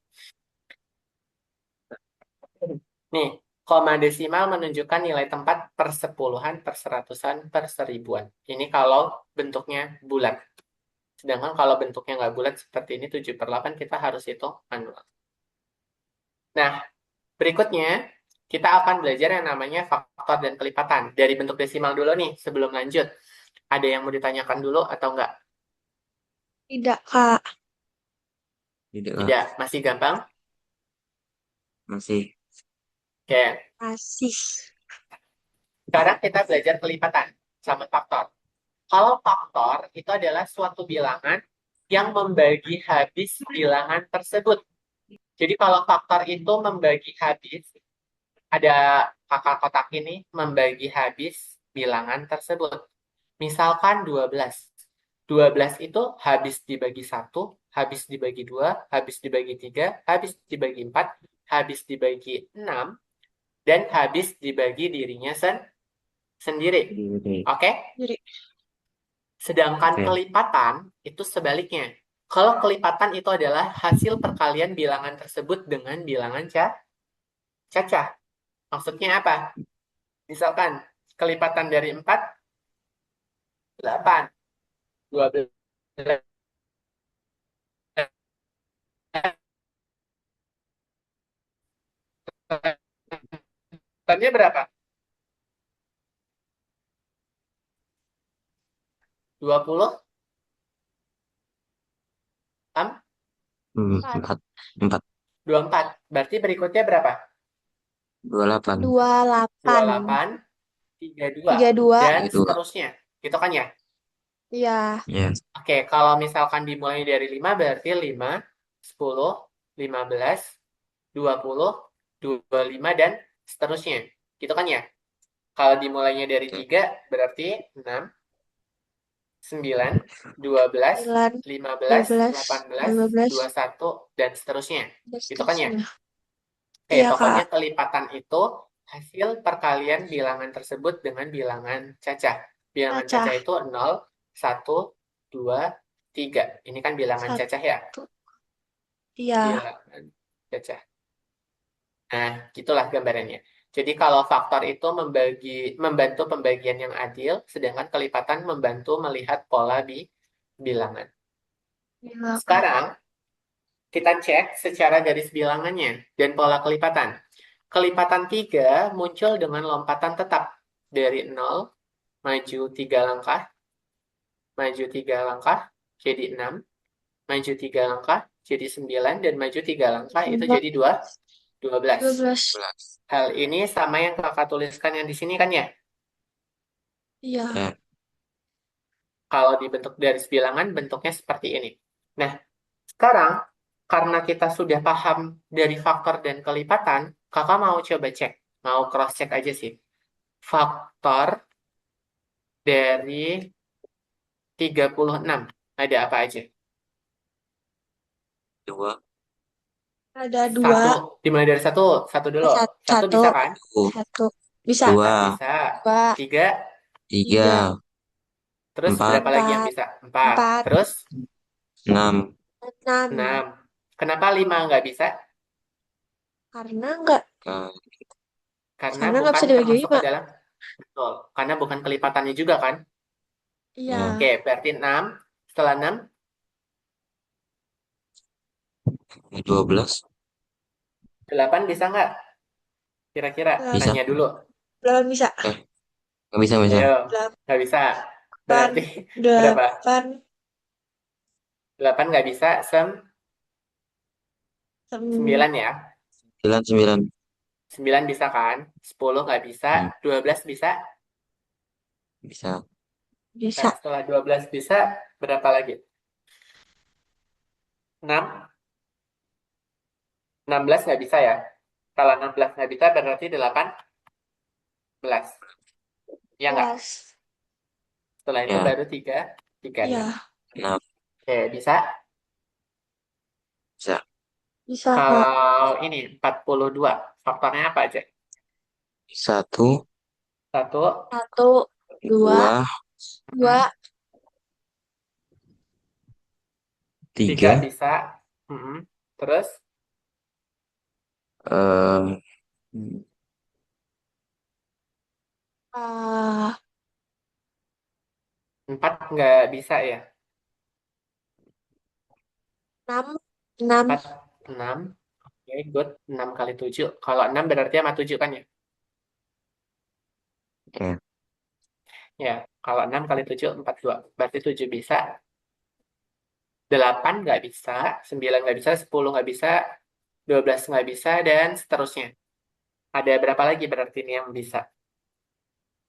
[SPEAKER 1] Nih, koma desimal menunjukkan nilai tempat per sepuluhan, per seratusan, per seribuan. Ini kalau bentuknya bulat. Sedangkan kalau bentuknya nggak bulat seperti ini 7/8 kita harus hitung manual. Nah, berikutnya kita akan belajar yang namanya faktor dan kelipatan. Dari bentuk desimal dulu nih sebelum lanjut. Ada yang mau ditanyakan dulu atau enggak?
[SPEAKER 2] Tidak, Kak.
[SPEAKER 3] Tidak, Kak.
[SPEAKER 1] Tidak, masih gampang?
[SPEAKER 3] Masih.
[SPEAKER 1] Oke,
[SPEAKER 2] Masih.
[SPEAKER 1] sekarang kita belajar kelipatan sama faktor. Kalau faktor itu adalah suatu bilangan yang membagi habis bilangan tersebut. Jadi kalau faktor itu membagi habis, ada kakak kotak ini membagi habis bilangan tersebut. Misalkan 12. 12 itu habis dibagi 1, habis dibagi 2, habis dibagi 3, habis dibagi 4, habis dibagi 6, dan habis dibagi dirinya sendiri.
[SPEAKER 3] Oke.
[SPEAKER 1] Oke?
[SPEAKER 2] Jadi,
[SPEAKER 1] Sedangkan
[SPEAKER 3] Oke.
[SPEAKER 1] kelipatan itu sebaliknya. Kalau kelipatan itu adalah hasil perkalian bilangan tersebut dengan bilangan cacah. Maksudnya apa? Misalkan kelipatan dari 4, 8, 12. Kelipatannya berapa? 20, 6,
[SPEAKER 2] Empat.
[SPEAKER 3] Empat. Empat.
[SPEAKER 1] 24. Berarti berikutnya berapa?
[SPEAKER 3] 28.
[SPEAKER 2] 28.
[SPEAKER 1] 28, 32,
[SPEAKER 2] 32.
[SPEAKER 1] dan
[SPEAKER 3] 32.
[SPEAKER 1] seterusnya. Gitu kan ya?
[SPEAKER 2] Iya.
[SPEAKER 3] Ya.
[SPEAKER 1] Oke, kalau misalkan dimulai dari 5 berarti 5, 10, 15, 20, 25, dan seterusnya. Gitu kan ya? Kalau dimulainya dari
[SPEAKER 3] Oke.
[SPEAKER 1] 3 berarti 6, 9, 12,
[SPEAKER 2] 9,
[SPEAKER 1] 15,
[SPEAKER 2] 12,
[SPEAKER 1] 18,
[SPEAKER 2] 15,
[SPEAKER 1] 21, dan seterusnya.
[SPEAKER 2] dan
[SPEAKER 1] Gitu kan ya?
[SPEAKER 2] seterusnya.
[SPEAKER 1] Oke,
[SPEAKER 2] Iya,
[SPEAKER 1] pokoknya
[SPEAKER 2] Kak.
[SPEAKER 1] kelipatan itu hasil perkalian bilangan tersebut dengan bilangan cacah. Bilangan cacah
[SPEAKER 2] Cacah.
[SPEAKER 1] itu 0, 1, 2, 3. Ini kan bilangan cacah ya?
[SPEAKER 2] Satu. Iya.
[SPEAKER 1] Bilangan cacah. Nah, gitulah gambarannya. Jadi kalau faktor itu membantu pembagian yang adil, sedangkan kelipatan membantu melihat pola di bilangan.
[SPEAKER 2] Iya, Kak.
[SPEAKER 1] Sekarang kita cek secara garis bilangannya dan pola kelipatan. Kelipatan 3 muncul dengan lompatan tetap dari 0, maju 3 langkah, maju 3 langkah, jadi 6, maju 3 langkah, jadi 9, dan maju 3 langkah itu jadi 12.
[SPEAKER 2] 12.
[SPEAKER 3] 11.
[SPEAKER 1] Hal ini sama yang kakak tuliskan yang di sini kan ya?
[SPEAKER 2] Iya.
[SPEAKER 3] Ya.
[SPEAKER 1] Kalau dibentuk garis bilangan bentuknya seperti ini. Nah, sekarang karena kita sudah paham dari faktor dan kelipatan, kakak mau coba cek, mau cross check aja sih. Faktor dari 36 ada apa aja?
[SPEAKER 2] Ada
[SPEAKER 1] Satu,
[SPEAKER 2] 2.
[SPEAKER 1] dimulai dari satu, satu dulu. Satu
[SPEAKER 2] Satu.
[SPEAKER 1] bisa kan?
[SPEAKER 3] Satu.
[SPEAKER 2] Satu. Bisa.
[SPEAKER 1] Empat
[SPEAKER 3] Dua.
[SPEAKER 1] bisa.
[SPEAKER 2] 2.
[SPEAKER 1] Tiga,
[SPEAKER 2] 3.
[SPEAKER 3] 3.
[SPEAKER 1] terus
[SPEAKER 3] 4.
[SPEAKER 1] berapa lagi yang
[SPEAKER 2] 4.
[SPEAKER 1] bisa? Empat.
[SPEAKER 2] 4.
[SPEAKER 1] Terus
[SPEAKER 3] 6.
[SPEAKER 1] 6.
[SPEAKER 2] 6.
[SPEAKER 1] Kenapa 5 nggak bisa?
[SPEAKER 2] Karena enggak.
[SPEAKER 3] Ke-
[SPEAKER 1] Karena
[SPEAKER 2] Karena nggak
[SPEAKER 1] bukan
[SPEAKER 2] bisa dibagi
[SPEAKER 1] termasuk ke
[SPEAKER 2] 5.
[SPEAKER 1] dalam. Betul. Karena bukan kelipatannya juga kan?
[SPEAKER 3] Ya.
[SPEAKER 1] Oke,
[SPEAKER 2] Iya.
[SPEAKER 1] berarti 6. Setelah 6,
[SPEAKER 3] 12.
[SPEAKER 1] 8 bisa nggak? Kira-kira,
[SPEAKER 3] Bisa.
[SPEAKER 1] tanya dulu.
[SPEAKER 2] 8 bisa.
[SPEAKER 3] Eh, nggak bisa, bisa.
[SPEAKER 1] Ayo,
[SPEAKER 2] 8.
[SPEAKER 1] nggak bisa. Berarti berapa?
[SPEAKER 2] 8.
[SPEAKER 1] 8 nggak bisa, 9 ya.
[SPEAKER 3] 9, 9.
[SPEAKER 1] 9 bisa kan? 10 nggak bisa.
[SPEAKER 3] Hmm,
[SPEAKER 1] 12 bisa.
[SPEAKER 3] bisa.
[SPEAKER 1] Nah,
[SPEAKER 2] Bisa.
[SPEAKER 1] setelah 12 bisa, berapa lagi? 6? 16 nggak bisa ya? Kalau 16 nggak bisa, berarti 18. Ya nggak?
[SPEAKER 2] 11.
[SPEAKER 1] Setelah itu
[SPEAKER 3] Ya.
[SPEAKER 1] baru 3, 3, 6.
[SPEAKER 2] Iya.
[SPEAKER 3] 6.
[SPEAKER 1] Oke, bisa.
[SPEAKER 3] Bisa.
[SPEAKER 2] Bisa, Kak.
[SPEAKER 1] Kalau ini 42, faktornya apa aja?
[SPEAKER 3] 1,
[SPEAKER 1] Satu,
[SPEAKER 2] 1, 2,
[SPEAKER 3] 2,
[SPEAKER 2] 2,
[SPEAKER 1] 4, Tiga
[SPEAKER 3] 3.
[SPEAKER 1] bisa. Mm-mm. Terus
[SPEAKER 3] eh
[SPEAKER 2] 4,
[SPEAKER 1] empat nggak bisa ya.
[SPEAKER 2] 6, 6.
[SPEAKER 1] Empat, enam. Oke, good. 6 kali 7. Kalau 6 berarti sama 7 kan ya?
[SPEAKER 3] ya,
[SPEAKER 1] Ya, kalau 6 kali 7, 42. Berarti 7 bisa. 8 nggak bisa. 9 nggak bisa. 10 nggak bisa. 12 nggak bisa. Dan seterusnya. Ada berapa lagi berarti ini yang bisa?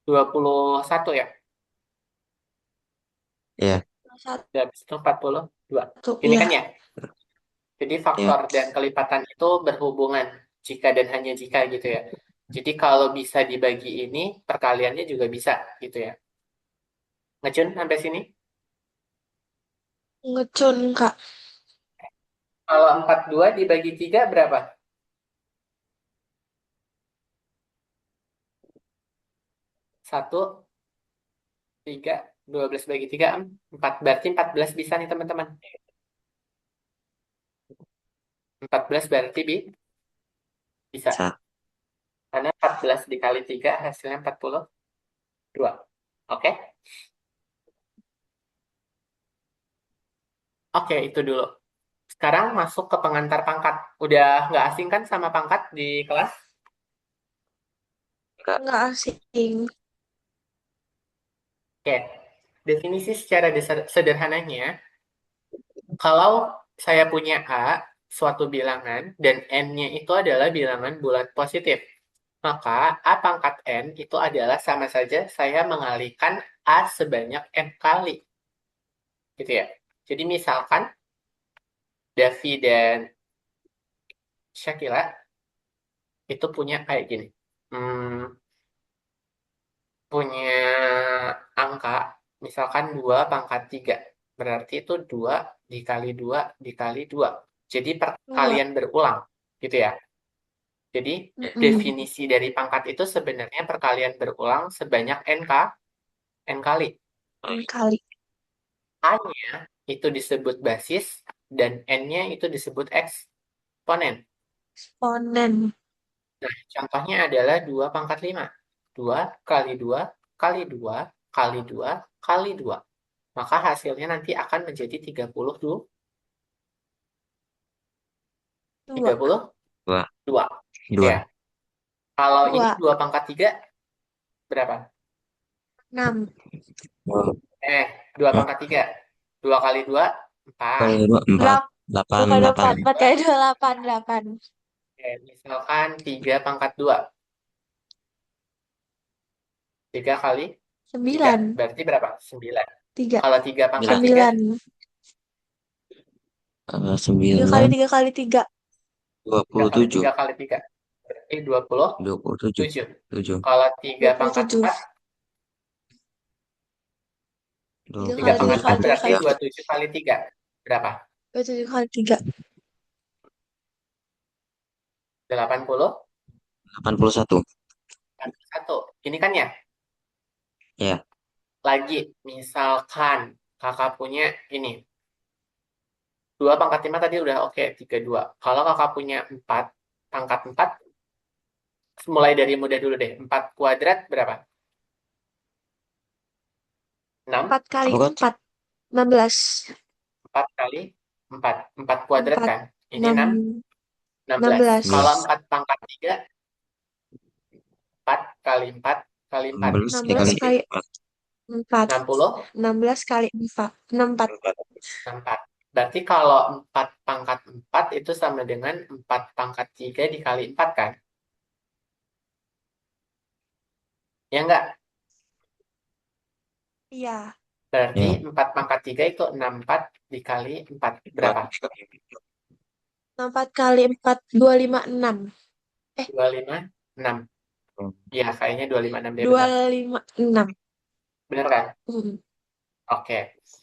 [SPEAKER 1] 21 ya?
[SPEAKER 3] ya,
[SPEAKER 2] Satu,
[SPEAKER 1] Dan habis itu 42. Ini
[SPEAKER 2] iya.
[SPEAKER 1] kan ya? Jadi
[SPEAKER 3] ya,
[SPEAKER 1] faktor dan kelipatan itu berhubungan. Jika dan hanya jika gitu ya. Jadi kalau bisa dibagi ini, perkaliannya juga bisa gitu ya. Ngecun sampai sini?
[SPEAKER 2] Ngecun, Kak.
[SPEAKER 1] Kalau 42 dibagi 3 berapa? 1, 3, 12 bagi 3, 4. Berarti 14 bisa nih teman-teman. 14 berarti bisa.
[SPEAKER 3] bisa.
[SPEAKER 1] Karena 14 dikali 3 hasilnya 42. Oke? Oke, itu dulu. Sekarang masuk ke pengantar pangkat. Udah nggak asing kan sama pangkat di kelas?
[SPEAKER 3] Enggak.
[SPEAKER 2] Nggak asing.
[SPEAKER 1] Oke. Definisi secara sederhananya, kalau saya punya A, suatu bilangan, dan N-nya itu adalah bilangan bulat positif, maka A pangkat N itu adalah sama saja saya mengalihkan A sebanyak N kali. Gitu ya. Jadi misalkan Davi dan Shakila itu punya kayak gini. Hmm, punya angka, misalkan 2 pangkat 3. Berarti itu 2 dikali 2 dikali 2. Jadi
[SPEAKER 2] Dua.
[SPEAKER 1] perkalian berulang. Gitu ya. Jadi
[SPEAKER 2] Mm-mm.
[SPEAKER 1] definisi dari pangkat itu sebenarnya perkalian berulang sebanyak N kali.
[SPEAKER 2] N kali.
[SPEAKER 1] A-nya itu disebut basis dan N-nya itu disebut eksponen.
[SPEAKER 2] Eksponen.
[SPEAKER 1] Nah, contohnya adalah 2 pangkat 5. 2 kali 2 kali 2 kali 2 kali 2. Maka hasilnya nanti akan menjadi 32.
[SPEAKER 2] Dua.
[SPEAKER 1] 32
[SPEAKER 3] 2.
[SPEAKER 1] gitu
[SPEAKER 3] 2.
[SPEAKER 1] ya. Kalau ini
[SPEAKER 2] Dua.
[SPEAKER 1] 2 pangkat 3 berapa?
[SPEAKER 2] 6.
[SPEAKER 1] 2 pangkat 3. 2 kali 2 4.
[SPEAKER 3] Kali 2, 4. 8,
[SPEAKER 2] Bukan
[SPEAKER 3] 8.
[SPEAKER 2] 4. 4 kali 2, 8. 8.
[SPEAKER 1] Oke, misalkan 3 pangkat 2. 3 kali 3.
[SPEAKER 2] 9.
[SPEAKER 1] Berarti berapa? 9.
[SPEAKER 2] 3.
[SPEAKER 1] Kalau 3 pangkat
[SPEAKER 3] 9.
[SPEAKER 1] 3
[SPEAKER 2] 9. 3 kali
[SPEAKER 3] 9.
[SPEAKER 2] 3 kali 3.
[SPEAKER 1] 3 kali
[SPEAKER 3] 27.
[SPEAKER 1] 3 kali 3. Berarti
[SPEAKER 3] 27.
[SPEAKER 1] 27.
[SPEAKER 3] 7.
[SPEAKER 1] Kalau 3 pangkat
[SPEAKER 2] 27.
[SPEAKER 1] 4.
[SPEAKER 2] 3
[SPEAKER 1] 3
[SPEAKER 3] 3
[SPEAKER 2] kali 3
[SPEAKER 1] pangkat
[SPEAKER 3] pangkat
[SPEAKER 1] 4
[SPEAKER 2] kali 3
[SPEAKER 1] berarti
[SPEAKER 2] kali
[SPEAKER 3] 3.
[SPEAKER 2] 3.
[SPEAKER 1] 27 kali 3. Berapa?
[SPEAKER 2] 27 kali 3.
[SPEAKER 1] 80.
[SPEAKER 3] 81.
[SPEAKER 1] 1. Ini kan ya.
[SPEAKER 3] Ya.
[SPEAKER 1] Lagi, misalkan kakak punya ini. 2 pangkat 5 tadi udah oke, 32. Kalau kakak punya 4 pangkat 4, mulai dari mudah dulu deh. 4 kuadrat berapa? 6.
[SPEAKER 2] 4 kali
[SPEAKER 3] Apa kan?
[SPEAKER 2] 4. 16.
[SPEAKER 1] 4 kali 4. 4 kuadrat
[SPEAKER 2] 4.
[SPEAKER 1] kan? Ini
[SPEAKER 2] 6.
[SPEAKER 1] 6, 16.
[SPEAKER 2] 16.
[SPEAKER 1] Kalau
[SPEAKER 3] 11.
[SPEAKER 1] 4 pangkat 3, 4 kali 4 kali 4.
[SPEAKER 3] 16
[SPEAKER 2] 16
[SPEAKER 3] dikali
[SPEAKER 2] kali
[SPEAKER 3] 4.
[SPEAKER 2] 4.
[SPEAKER 1] 60,
[SPEAKER 2] 16 kali 4. 64.
[SPEAKER 1] 4. Berarti kalau 4 pangkat 4 itu sama dengan 4 pangkat 3 dikali 4 kan? Ya enggak?
[SPEAKER 2] Iya.
[SPEAKER 1] Berarti
[SPEAKER 3] Ya.
[SPEAKER 1] 4 pangkat 3 itu 64 dikali 4.
[SPEAKER 3] 4.
[SPEAKER 1] Berapa?
[SPEAKER 2] 64 kali 4. 256. Eh,
[SPEAKER 1] 256. Iya, kayaknya 256 deh benar.
[SPEAKER 2] 256.
[SPEAKER 1] Benar kan?
[SPEAKER 2] Hmm.
[SPEAKER 1] Oke.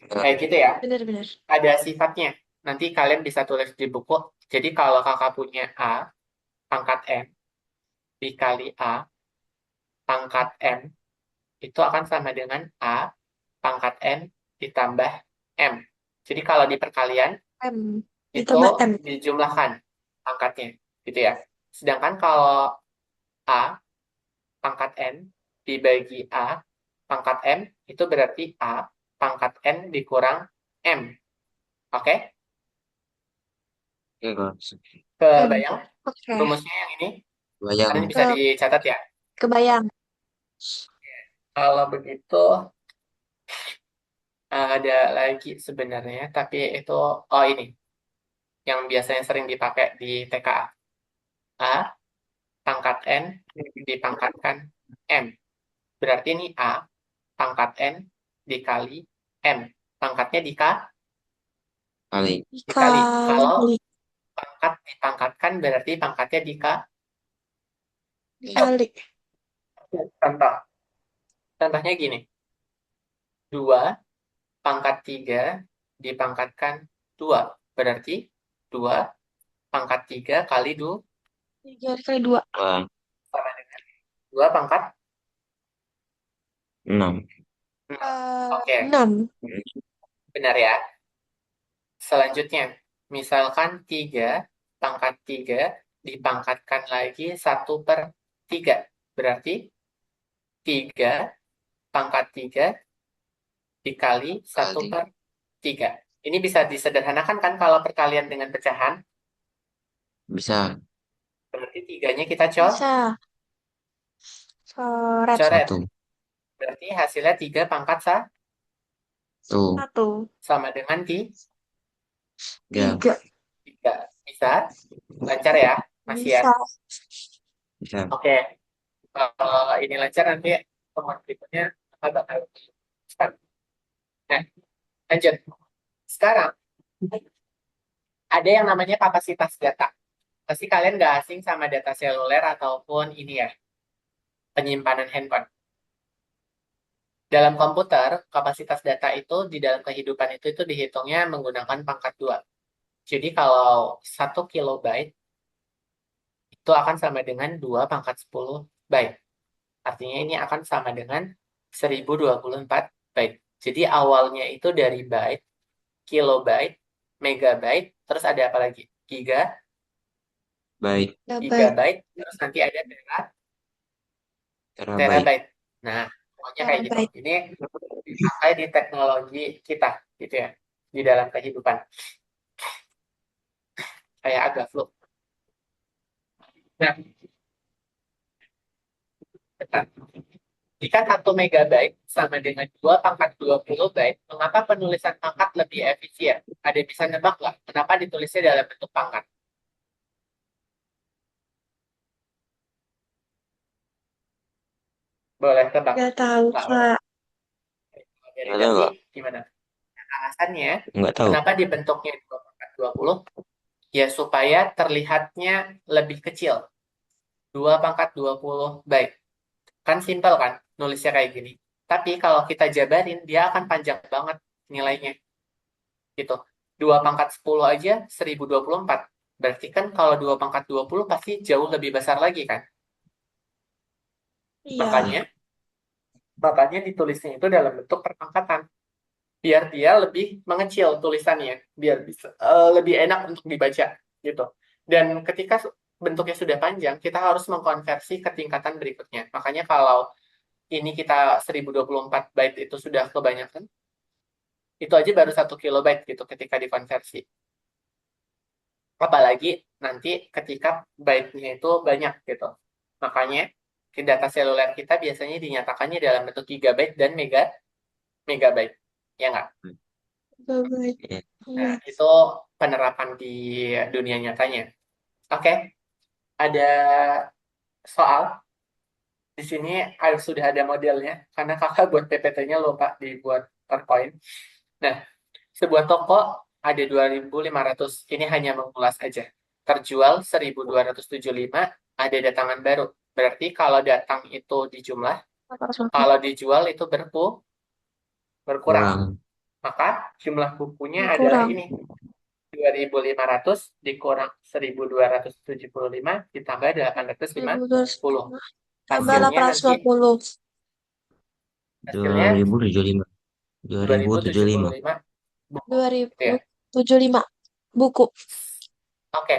[SPEAKER 1] Kayak gitu ya.
[SPEAKER 2] Benar-benar.
[SPEAKER 1] Ada sifatnya. Nanti kalian bisa tulis di buku. Jadi kalau kakak punya A pangkat M dikali A pangkat M itu akan sama dengan A pangkat N ditambah M. Jadi kalau di perkalian,
[SPEAKER 2] M.
[SPEAKER 1] itu
[SPEAKER 2] Ditambah M.
[SPEAKER 1] dijumlahkan angkatnya, gitu ya. Sedangkan kalau A pangkat N dibagi A pangkat M, itu berarti A pangkat N dikurang M. Oke?
[SPEAKER 3] Oke, Kak.
[SPEAKER 2] M.
[SPEAKER 1] Kebayang
[SPEAKER 2] Oke.
[SPEAKER 1] rumusnya yang ini? Kan ini
[SPEAKER 3] Bayang.
[SPEAKER 1] bisa
[SPEAKER 2] Ke
[SPEAKER 1] dicatat ya.
[SPEAKER 2] kebayang.
[SPEAKER 1] Kalau begitu, ada lagi sebenarnya, tapi itu, oh ini, yang biasanya sering dipakai di TKA. A pangkat N dipangkatkan M. Berarti ini A pangkat N dikali M. Pangkatnya
[SPEAKER 3] Kali.
[SPEAKER 1] dikali. Kalau
[SPEAKER 2] Dikali.
[SPEAKER 1] pangkat dipangkatkan berarti pangkatnya
[SPEAKER 2] Dikali.
[SPEAKER 1] contoh. Contohnya gini. 2 pangkat 3 dipangkatkan 2. Berarti 2 pangkat 3 kali 2
[SPEAKER 2] 3 dikali 2.
[SPEAKER 3] Wah,
[SPEAKER 1] sama dengan 2 pangkat
[SPEAKER 3] 6.
[SPEAKER 1] 6. Oke,
[SPEAKER 2] 6.
[SPEAKER 1] benar ya. Selanjutnya, misalkan 3 pangkat 3 dipangkatkan lagi 1/3. Berarti 3 pangkat 3 dikali satu
[SPEAKER 3] Kali.
[SPEAKER 1] per 3. Ini bisa disederhanakan kan kalau perkalian dengan pecahan?
[SPEAKER 3] Bisa.
[SPEAKER 1] Berarti 3-nya kita
[SPEAKER 2] Bisa. Coret.
[SPEAKER 1] coret.
[SPEAKER 3] 1.
[SPEAKER 1] Berarti hasilnya 3 pangkat
[SPEAKER 3] Tuh.
[SPEAKER 2] 1.
[SPEAKER 1] sama dengan
[SPEAKER 3] 3.
[SPEAKER 2] 3.
[SPEAKER 1] 3. Bisa? Lancar ya, Mas Ian?
[SPEAKER 2] Bisa.
[SPEAKER 3] Bisa.
[SPEAKER 1] Oke. Kalau ini lancar nanti teman berikutnya agak start. Nah, lanjut. Sekarang ada yang namanya kapasitas data. Pasti kalian nggak asing sama data seluler ataupun ini ya, penyimpanan handphone. Dalam komputer, kapasitas data itu di dalam kehidupan itu dihitungnya menggunakan pangkat 2. Jadi kalau 1 kilobyte itu akan sama dengan 2 pangkat 10 byte. Artinya ini akan sama dengan 1024 byte. Jadi awalnya itu dari byte, kilobyte, megabyte, terus ada apa lagi?
[SPEAKER 3] Baik.
[SPEAKER 2] Gigabyte.
[SPEAKER 1] Gigabyte, terus nanti ada
[SPEAKER 3] Terabyte.
[SPEAKER 1] terabyte. Nah, pokoknya kayak gitu.
[SPEAKER 2] Terabyte.
[SPEAKER 1] Ini dipakai di teknologi kita, gitu ya, di dalam kehidupan. Kayak agak flu. Nah, bentar. Jika 1 megabyte sama dengan 2 pangkat 20 byte, mengapa penulisan pangkat lebih efisien? Ada yang bisa nebak nggak? Kenapa ditulisnya dalam bentuk pangkat? Boleh tebak.
[SPEAKER 2] Gak tahu,
[SPEAKER 1] Nggak boleh.
[SPEAKER 2] Kak.
[SPEAKER 1] Dari
[SPEAKER 3] Nggak tahu,
[SPEAKER 1] Davi,
[SPEAKER 3] Kak.
[SPEAKER 1] gimana? Alasannya,
[SPEAKER 3] Nggak tahu.
[SPEAKER 1] kenapa dibentuknya 2 pangkat 20? Ya, supaya terlihatnya lebih kecil. 2 pangkat 20 byte. Kan simpel kan, nulisnya kayak gini. Tapi kalau kita jabarin, dia akan panjang banget nilainya. Gitu. 2 pangkat 10 aja 1024. Berarti kan kalau 2 pangkat 20 pasti jauh lebih besar lagi kan?
[SPEAKER 2] Iya.
[SPEAKER 1] Makanya, makanya ditulisnya itu dalam bentuk perpangkatan. Biar dia lebih mengecil tulisannya. Biar bisa lebih enak untuk dibaca. Gitu. Dan ketika bentuknya sudah panjang, kita harus mengkonversi ke tingkatan berikutnya. Makanya kalau ini kita 1024 byte itu sudah kebanyakan, itu aja baru 1 kilobyte gitu ketika dikonversi. Apalagi nanti ketika byte-nya itu banyak gitu. Makanya data seluler kita biasanya dinyatakannya dalam bentuk gigabyte dan megabyte. Ya nggak?
[SPEAKER 2] Gigabyte.
[SPEAKER 3] Iya.
[SPEAKER 1] Nah,
[SPEAKER 2] Iya.
[SPEAKER 1] itu penerapan di dunia nyatanya. Oke, ada soal. Di sini sudah ada modelnya, karena kakak buat PPT-nya lupa dibuat PowerPoint. Nah, sebuah toko ada 2.500. Ini hanya mengulas aja. Terjual 1.275, ada datangan baru. Berarti kalau datang itu dijumlah, kalau dijual itu berkurang.
[SPEAKER 3] Kurang.
[SPEAKER 1] Maka jumlah bukunya adalah
[SPEAKER 2] Kurang.
[SPEAKER 1] ini. 2.500 dikurang 1.275 ditambah 850.
[SPEAKER 2] 1.250. Tambah
[SPEAKER 1] Hasilnya nanti,
[SPEAKER 2] 850.
[SPEAKER 1] hasilnya
[SPEAKER 3] 2075. 2075.
[SPEAKER 1] 2075 buku. Gitu ya.
[SPEAKER 2] 2075. Buku.
[SPEAKER 1] Oke,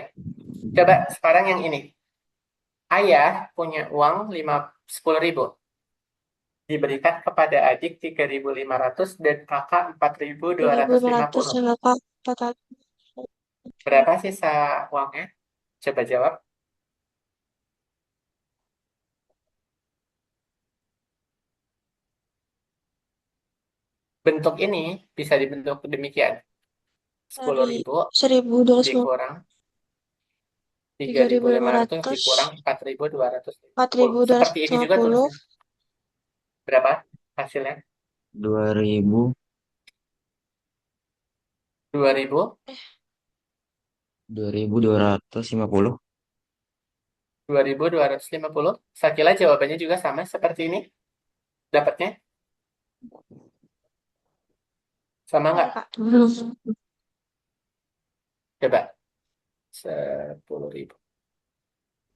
[SPEAKER 1] coba sekarang yang ini. Ayah punya uang 10.000. Diberikan kepada adik 3.500 dan kakak empat ribu dua ratus lima
[SPEAKER 2] 2.500
[SPEAKER 1] puluh.
[SPEAKER 2] dan kakak 400.
[SPEAKER 1] Berapa sisa uangnya? Coba jawab. Bentuk ini bisa dibentuk demikian. Sepuluh
[SPEAKER 2] Dari
[SPEAKER 1] ribu
[SPEAKER 2] 1.250.
[SPEAKER 1] dikurang tiga
[SPEAKER 2] tiga
[SPEAKER 1] ribu
[SPEAKER 2] ribu
[SPEAKER 1] lima
[SPEAKER 2] lima
[SPEAKER 1] ratus
[SPEAKER 2] ratus
[SPEAKER 1] dikurang 4.250.
[SPEAKER 2] 4.250.
[SPEAKER 1] Seperti ini juga tulisnya. Berapa hasilnya?
[SPEAKER 3] 2000,
[SPEAKER 1] 2.000,
[SPEAKER 3] 2250.
[SPEAKER 1] 2.250. Sakila jawabannya juga sama seperti ini. Dapatnya sama
[SPEAKER 2] Iya,
[SPEAKER 1] nggak?
[SPEAKER 2] Kak. Belum.
[SPEAKER 1] Coba. 10.000.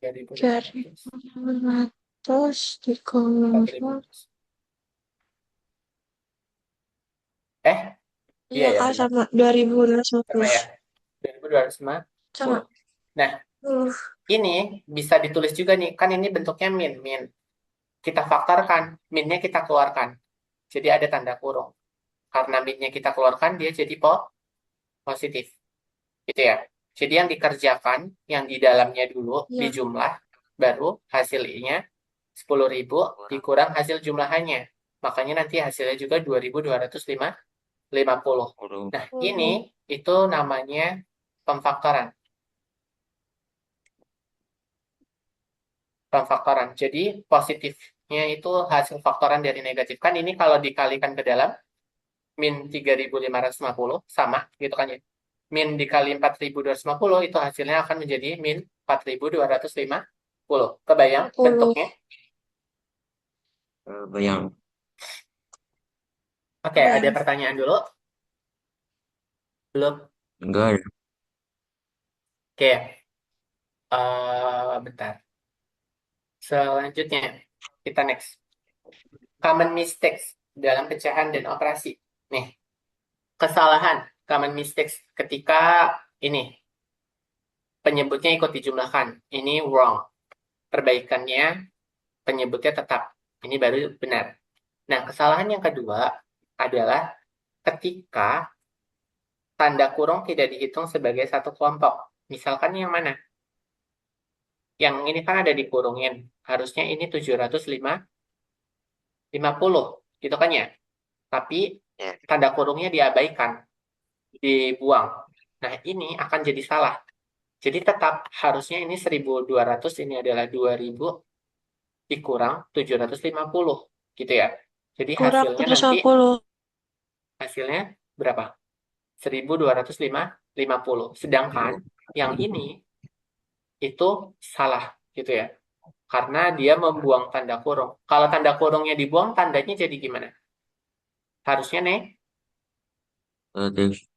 [SPEAKER 1] 3.500.
[SPEAKER 2] 4.500
[SPEAKER 1] empat
[SPEAKER 2] dikurang.
[SPEAKER 1] ribu Eh, iya
[SPEAKER 2] Iya,
[SPEAKER 1] ya
[SPEAKER 2] Kak,
[SPEAKER 1] benar.
[SPEAKER 2] sama 2.250.
[SPEAKER 1] Sama ya. 2.250.
[SPEAKER 2] Sama.
[SPEAKER 1] Nah,
[SPEAKER 2] Uh,
[SPEAKER 1] ini bisa ditulis juga nih. Kan ini bentuknya min. Min. Kita faktorkan. Minnya kita keluarkan. Jadi ada tanda kurung. Karena minnya kita keluarkan, dia jadi positif. Gitu ya. Jadi yang dikerjakan, yang di dalamnya dulu,
[SPEAKER 2] iya.
[SPEAKER 1] dijumlah, baru hasilnya 10.000 dikurang hasil jumlahannya. Makanya nanti hasilnya juga 2.250. Nah, ini
[SPEAKER 2] Uh,
[SPEAKER 1] itu namanya pemfaktoran. Pemfaktoran. Jadi positifnya itu hasil faktoran dari negatif. Kan ini kalau dikalikan ke dalam min 3.550 sama gitu kan ya. Min dikali 4.250 itu hasilnya akan menjadi min 4.250. Kebayang
[SPEAKER 2] 50.
[SPEAKER 1] bentuknya?
[SPEAKER 3] Bayang.
[SPEAKER 1] Oke, ada
[SPEAKER 2] Kebayang.
[SPEAKER 1] pertanyaan dulu? Belum?
[SPEAKER 3] Enggak ada.
[SPEAKER 1] Oke, bentar. Selanjutnya, kita next. Common mistakes dalam pecahan dan operasi. Nih, kesalahan common mistakes ketika ini penyebutnya ikut dijumlahkan. Ini wrong. Perbaikannya penyebutnya tetap. Ini baru benar. Nah, kesalahan yang kedua adalah ketika tanda kurung tidak dihitung sebagai satu kelompok. Misalkan yang mana? Yang ini kan ada dikurungin. Harusnya ini 750, gitu kan ya? Tapi
[SPEAKER 3] Ya.
[SPEAKER 1] tanda kurungnya diabaikan, dibuang. Nah, ini akan jadi salah. Jadi tetap harusnya ini 1.200, ini adalah 2.000 dikurang 750, gitu ya. Jadi
[SPEAKER 2] Kurang
[SPEAKER 1] hasilnya nanti
[SPEAKER 2] 750.
[SPEAKER 1] hasilnya berapa? 1.250. Sedangkan yang ini itu salah gitu ya. Karena dia membuang tanda kurung. Kalau tanda kurungnya dibuang, tandanya jadi gimana? Harusnya
[SPEAKER 3] Relatif.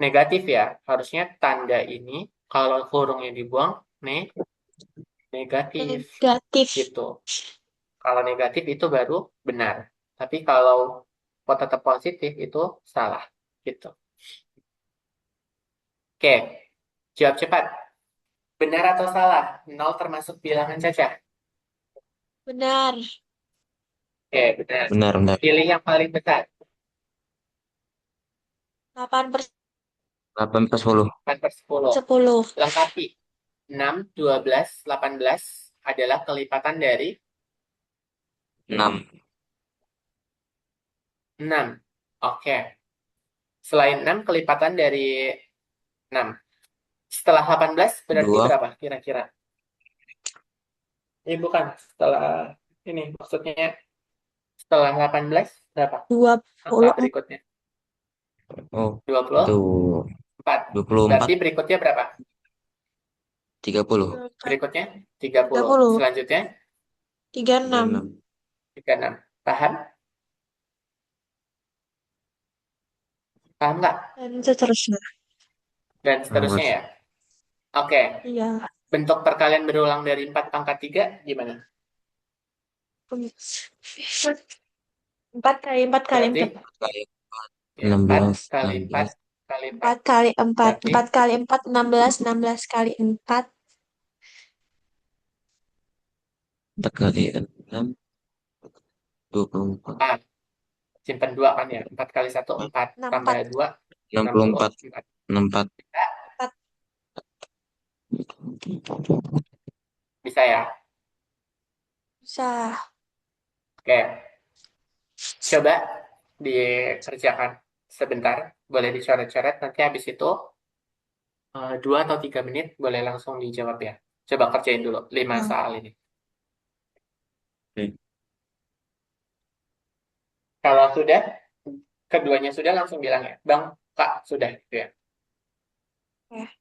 [SPEAKER 1] negatif ya. Harusnya tanda ini kalau kurungnya dibuang, negatif
[SPEAKER 2] Negatif.
[SPEAKER 1] gitu. Kalau negatif itu baru benar. Tapi kalau tetap positif itu salah gitu. Oke, jawab cepat. Benar atau salah? Nol termasuk bilangan caca.
[SPEAKER 2] Benar.
[SPEAKER 1] Oke, benar.
[SPEAKER 3] Benar, benar.
[SPEAKER 1] Pilih yang paling besar.
[SPEAKER 2] 8 per
[SPEAKER 3] 8 per 10.
[SPEAKER 1] 4/10.
[SPEAKER 2] 10.
[SPEAKER 1] Lengkapi. 6, 12, 18 adalah kelipatan dari
[SPEAKER 3] 6.
[SPEAKER 1] 6. Oke. Selain 6, kelipatan dari 6. Setelah 18 berarti
[SPEAKER 3] 2.
[SPEAKER 1] berapa kira-kira? Ini bukan. Setelah ini maksudnya setelah 18 berapa? Angka
[SPEAKER 2] 20.
[SPEAKER 1] berikutnya.
[SPEAKER 3] Oh,
[SPEAKER 1] Dua puluh
[SPEAKER 3] itu
[SPEAKER 1] empat.
[SPEAKER 3] 24.
[SPEAKER 1] Berarti berikutnya berapa?
[SPEAKER 3] 30.
[SPEAKER 1] Berikutnya
[SPEAKER 2] Tiga
[SPEAKER 1] 30.
[SPEAKER 2] puluh
[SPEAKER 1] Selanjutnya
[SPEAKER 2] 36.
[SPEAKER 3] 36.
[SPEAKER 1] 36. Paham? Paham nggak?
[SPEAKER 2] Dan seterusnya.
[SPEAKER 1] Dan
[SPEAKER 3] Ah,
[SPEAKER 1] seterusnya
[SPEAKER 3] Mas.
[SPEAKER 1] ya. Oke.
[SPEAKER 2] Iya.
[SPEAKER 1] Bentuk perkalian berulang dari 4 pangkat 3 gimana?
[SPEAKER 2] 4 kali 4 kali
[SPEAKER 1] Berarti
[SPEAKER 2] 4.
[SPEAKER 3] Kayak
[SPEAKER 1] ya, 4
[SPEAKER 3] 16,
[SPEAKER 1] kali 4
[SPEAKER 3] 16.
[SPEAKER 1] kali 4
[SPEAKER 2] Empat kali empat.
[SPEAKER 1] berarti
[SPEAKER 2] 4 kali 4, 16. 16 kali 4.
[SPEAKER 3] 4 kali 6, 24.
[SPEAKER 1] ah, simpan 2 kan ya. 4 kali 1 4 tambah
[SPEAKER 2] 64.
[SPEAKER 1] 2
[SPEAKER 3] enam
[SPEAKER 1] enam
[SPEAKER 3] puluh
[SPEAKER 1] puluh
[SPEAKER 3] empat
[SPEAKER 1] empat
[SPEAKER 3] 64.
[SPEAKER 2] 4.
[SPEAKER 1] Bisa ya?
[SPEAKER 2] Bisa.
[SPEAKER 1] Oke, coba dikerjakan sebentar. Boleh dicoret-coret. Nanti habis itu 2 atau 3 menit boleh langsung dijawab ya. Coba kerjain dulu 5
[SPEAKER 2] Nah,
[SPEAKER 1] soal ini.
[SPEAKER 3] Oke.
[SPEAKER 1] Kalau sudah, keduanya sudah langsung bilang ya, Bang, Kak, sudah gitu ya.
[SPEAKER 2] oke.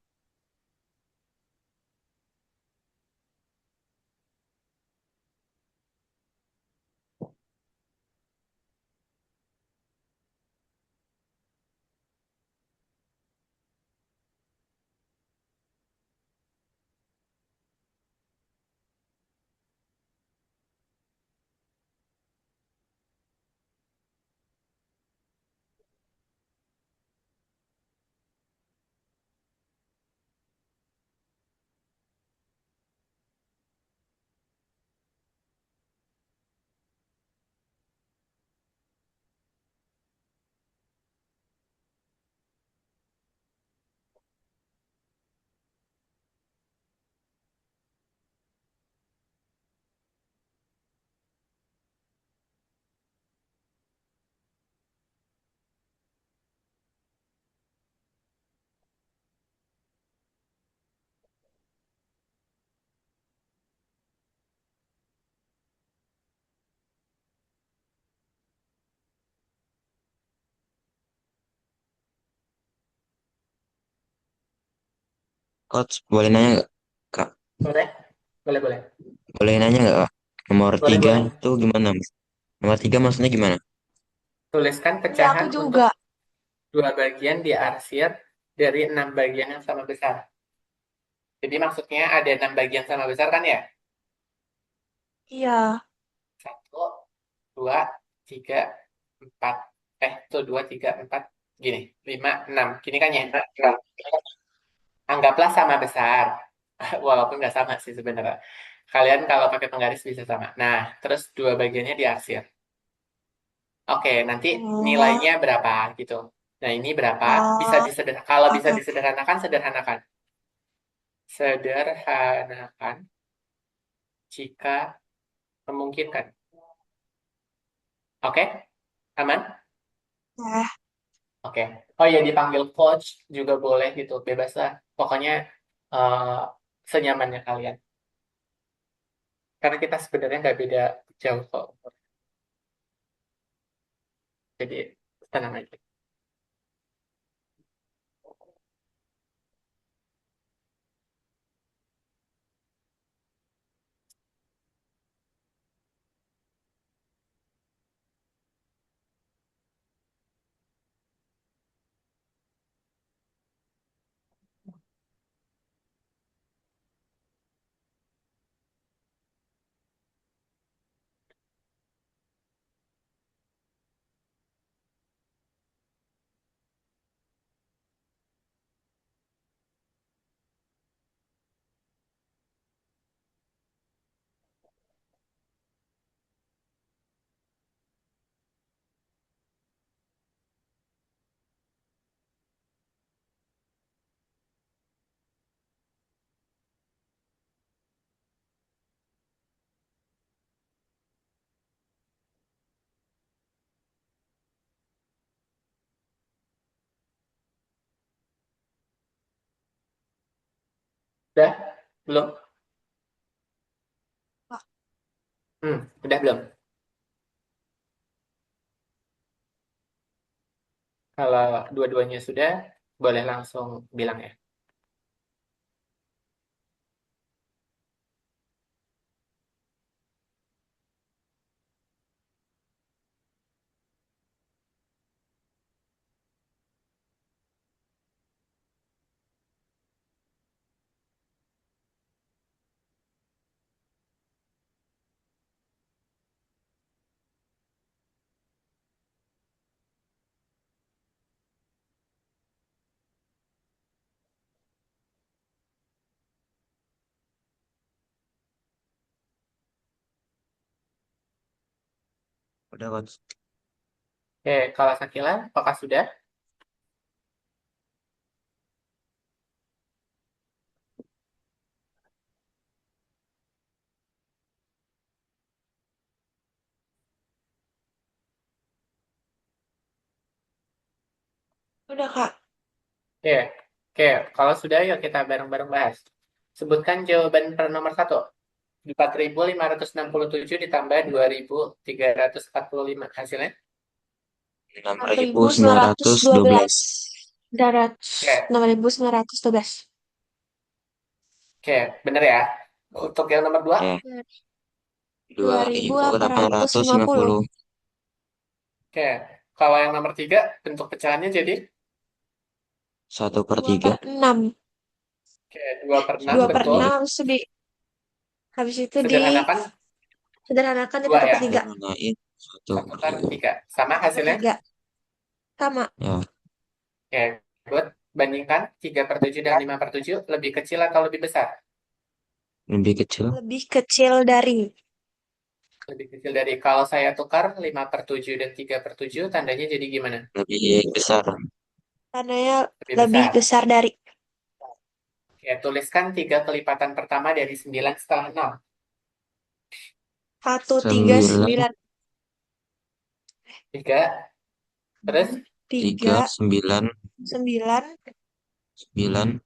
[SPEAKER 3] Coach, boleh nanya nggak, Kak?
[SPEAKER 1] Boleh? Boleh, boleh.
[SPEAKER 3] Boleh nanya nggak, Kak? Nomor
[SPEAKER 1] Boleh,
[SPEAKER 3] 3
[SPEAKER 1] boleh.
[SPEAKER 3] tuh gimana, Mas? Nomor 3 maksudnya gimana?
[SPEAKER 1] Tuliskan
[SPEAKER 2] Iya, aku
[SPEAKER 1] pecahan
[SPEAKER 2] juga.
[SPEAKER 1] untuk 2 bagian diarsir dari 6 bagian yang sama besar. Jadi maksudnya ada 6 bagian sama besar kan ya?
[SPEAKER 2] Iya.
[SPEAKER 1] 1, 2, 3, 4. Tuh 2, 3, 4. Gini, 5, 6. Gini kan ya? Anggaplah sama besar. Walaupun nggak sama sih sebenarnya. Kalian kalau pakai penggaris bisa sama. Nah, terus 2 bagiannya diarsir. Oke, nanti
[SPEAKER 2] Oh,
[SPEAKER 1] nilainya berapa gitu. Nah, ini berapa? Bisa
[SPEAKER 2] oh,
[SPEAKER 1] disederhanakan. Kalau bisa
[SPEAKER 2] oke, oke.
[SPEAKER 1] disederhanakan, sederhanakan. Sederhanakan jika memungkinkan. Oke? Aman?
[SPEAKER 2] Nah,
[SPEAKER 1] Oke. Oh ya, dipanggil coach juga boleh gitu. Bebas lah. Pokoknya eh, senyamannya kalian. Karena kita sebenarnya nggak beda jauh kok. Jadi tenang aja. Udah? Belum?
[SPEAKER 2] wah,
[SPEAKER 1] Udah belum? Kalau dua-duanya sudah, boleh langsung bilang ya.
[SPEAKER 3] Udah, Coach.
[SPEAKER 1] Oke, kalau Sakila, apakah sudah?
[SPEAKER 2] Udah, Kak.
[SPEAKER 1] Oke, oke. Kalau sudah, yuk kita bareng-bareng bahas. Sebutkan jawaban per nomor satu. 4.567 ditambah 2.345. Hasilnya?
[SPEAKER 3] Enam
[SPEAKER 2] Enam
[SPEAKER 3] ribu
[SPEAKER 2] ribu
[SPEAKER 3] sembilan
[SPEAKER 2] sembilan ratus
[SPEAKER 3] ratus
[SPEAKER 2] dua
[SPEAKER 3] dua belas.
[SPEAKER 2] belas. 900.
[SPEAKER 1] Oke,
[SPEAKER 2] 6.912.
[SPEAKER 1] oke. Bener ya. Untuk yang nomor dua,
[SPEAKER 3] Ya,
[SPEAKER 2] Dua
[SPEAKER 3] dua
[SPEAKER 2] ribu
[SPEAKER 3] ribu
[SPEAKER 2] delapan
[SPEAKER 3] delapan
[SPEAKER 2] ratus
[SPEAKER 3] ratus
[SPEAKER 2] lima
[SPEAKER 3] lima
[SPEAKER 2] puluh.
[SPEAKER 3] puluh.
[SPEAKER 1] oke. Kalau yang nomor tiga, bentuk pecahannya jadi,
[SPEAKER 3] Satu per
[SPEAKER 2] Dua
[SPEAKER 3] tiga.
[SPEAKER 2] per enam.
[SPEAKER 1] oke, 2 per 6,
[SPEAKER 2] Dua
[SPEAKER 3] Satu
[SPEAKER 2] per
[SPEAKER 3] per
[SPEAKER 1] betul.
[SPEAKER 2] enam
[SPEAKER 3] tiga.
[SPEAKER 2] habis itu
[SPEAKER 1] Sederhanakan
[SPEAKER 2] disederhanakan jadi
[SPEAKER 1] 2
[SPEAKER 2] satu per
[SPEAKER 1] ya.
[SPEAKER 2] tiga.
[SPEAKER 3] Sederhanain satu
[SPEAKER 1] Satu
[SPEAKER 3] per
[SPEAKER 1] per
[SPEAKER 3] tiga.
[SPEAKER 1] 3. Sama
[SPEAKER 2] Per
[SPEAKER 1] hasilnya?
[SPEAKER 2] tiga. Sama.
[SPEAKER 3] Ya,
[SPEAKER 1] Oke, good. Bandingkan 3 per 7 dan 5 per 7 lebih kecil atau lebih besar?
[SPEAKER 3] lebih kecil.
[SPEAKER 2] Lebih kecil dari.
[SPEAKER 1] Lebih kecil dari, kalau saya tukar 5 per 7 dan 3 per 7, tandanya jadi gimana?
[SPEAKER 3] Lebih besar.
[SPEAKER 2] Tandanya
[SPEAKER 1] Lebih
[SPEAKER 2] lebih
[SPEAKER 1] besar.
[SPEAKER 2] besar dari.
[SPEAKER 1] Oke, tuliskan 3 kelipatan pertama dari 9 setelah 6.
[SPEAKER 3] 9,
[SPEAKER 2] 139.
[SPEAKER 1] 3, terus
[SPEAKER 3] tiga,
[SPEAKER 2] 3,
[SPEAKER 3] 9,
[SPEAKER 2] 9,
[SPEAKER 3] 9,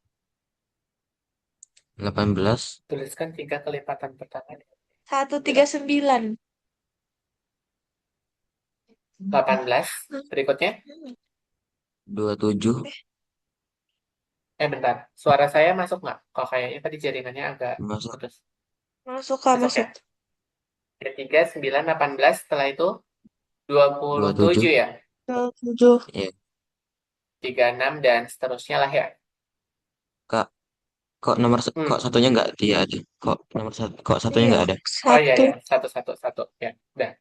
[SPEAKER 3] 18,
[SPEAKER 1] tuliskan 3 kelipatan pertama dari 9.
[SPEAKER 2] 139.
[SPEAKER 1] 18. Berikutnya.
[SPEAKER 3] 27.
[SPEAKER 1] Bentar. Suara saya masuk nggak? Kok kayaknya tadi jaringannya agak
[SPEAKER 3] Masuk.
[SPEAKER 1] putus.
[SPEAKER 2] Masuk, Kak,
[SPEAKER 1] Masuk ya?
[SPEAKER 2] masuk.
[SPEAKER 1] 3, 9, 18. Setelah itu
[SPEAKER 3] 27.
[SPEAKER 1] 27 ya?
[SPEAKER 2] 27.
[SPEAKER 3] Ya,
[SPEAKER 1] 36 dan seterusnya lah ya.
[SPEAKER 3] Kak. Kok
[SPEAKER 1] Hmm.
[SPEAKER 3] satunya nggak dia ada? Kok satunya
[SPEAKER 2] Iya,
[SPEAKER 3] nggak ada?
[SPEAKER 1] Oh iya
[SPEAKER 2] satu.
[SPEAKER 1] ya. Satu, satu, satu. Ya, udah.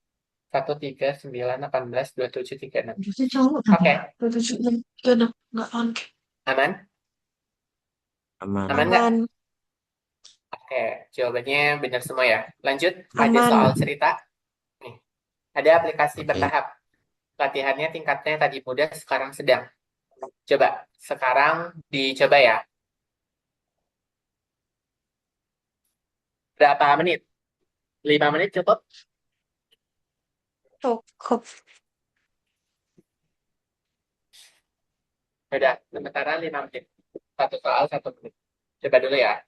[SPEAKER 1] 1, 3, 9, 18, 27, 36.
[SPEAKER 2] Itu cowok tapi
[SPEAKER 1] Oke.
[SPEAKER 2] ya. 26. Gak nggak on.
[SPEAKER 1] Aman?
[SPEAKER 3] Aman,
[SPEAKER 1] Aman
[SPEAKER 3] aman.
[SPEAKER 1] nggak?
[SPEAKER 2] Aman,
[SPEAKER 1] Oke. Jawabannya benar semua ya. Lanjut. Ada
[SPEAKER 2] aman.
[SPEAKER 1] soal cerita. Nih. Ada aplikasi
[SPEAKER 3] Oke.
[SPEAKER 1] bertahap. Latihannya tingkatnya tadi mudah, sekarang sedang. Coba. Sekarang dicoba ya. Berapa menit? 5 menit cukup?
[SPEAKER 2] Cukup.
[SPEAKER 1] Udah. Sementara 5 menit. Satu soal, 1 menit. Coba dulu ya.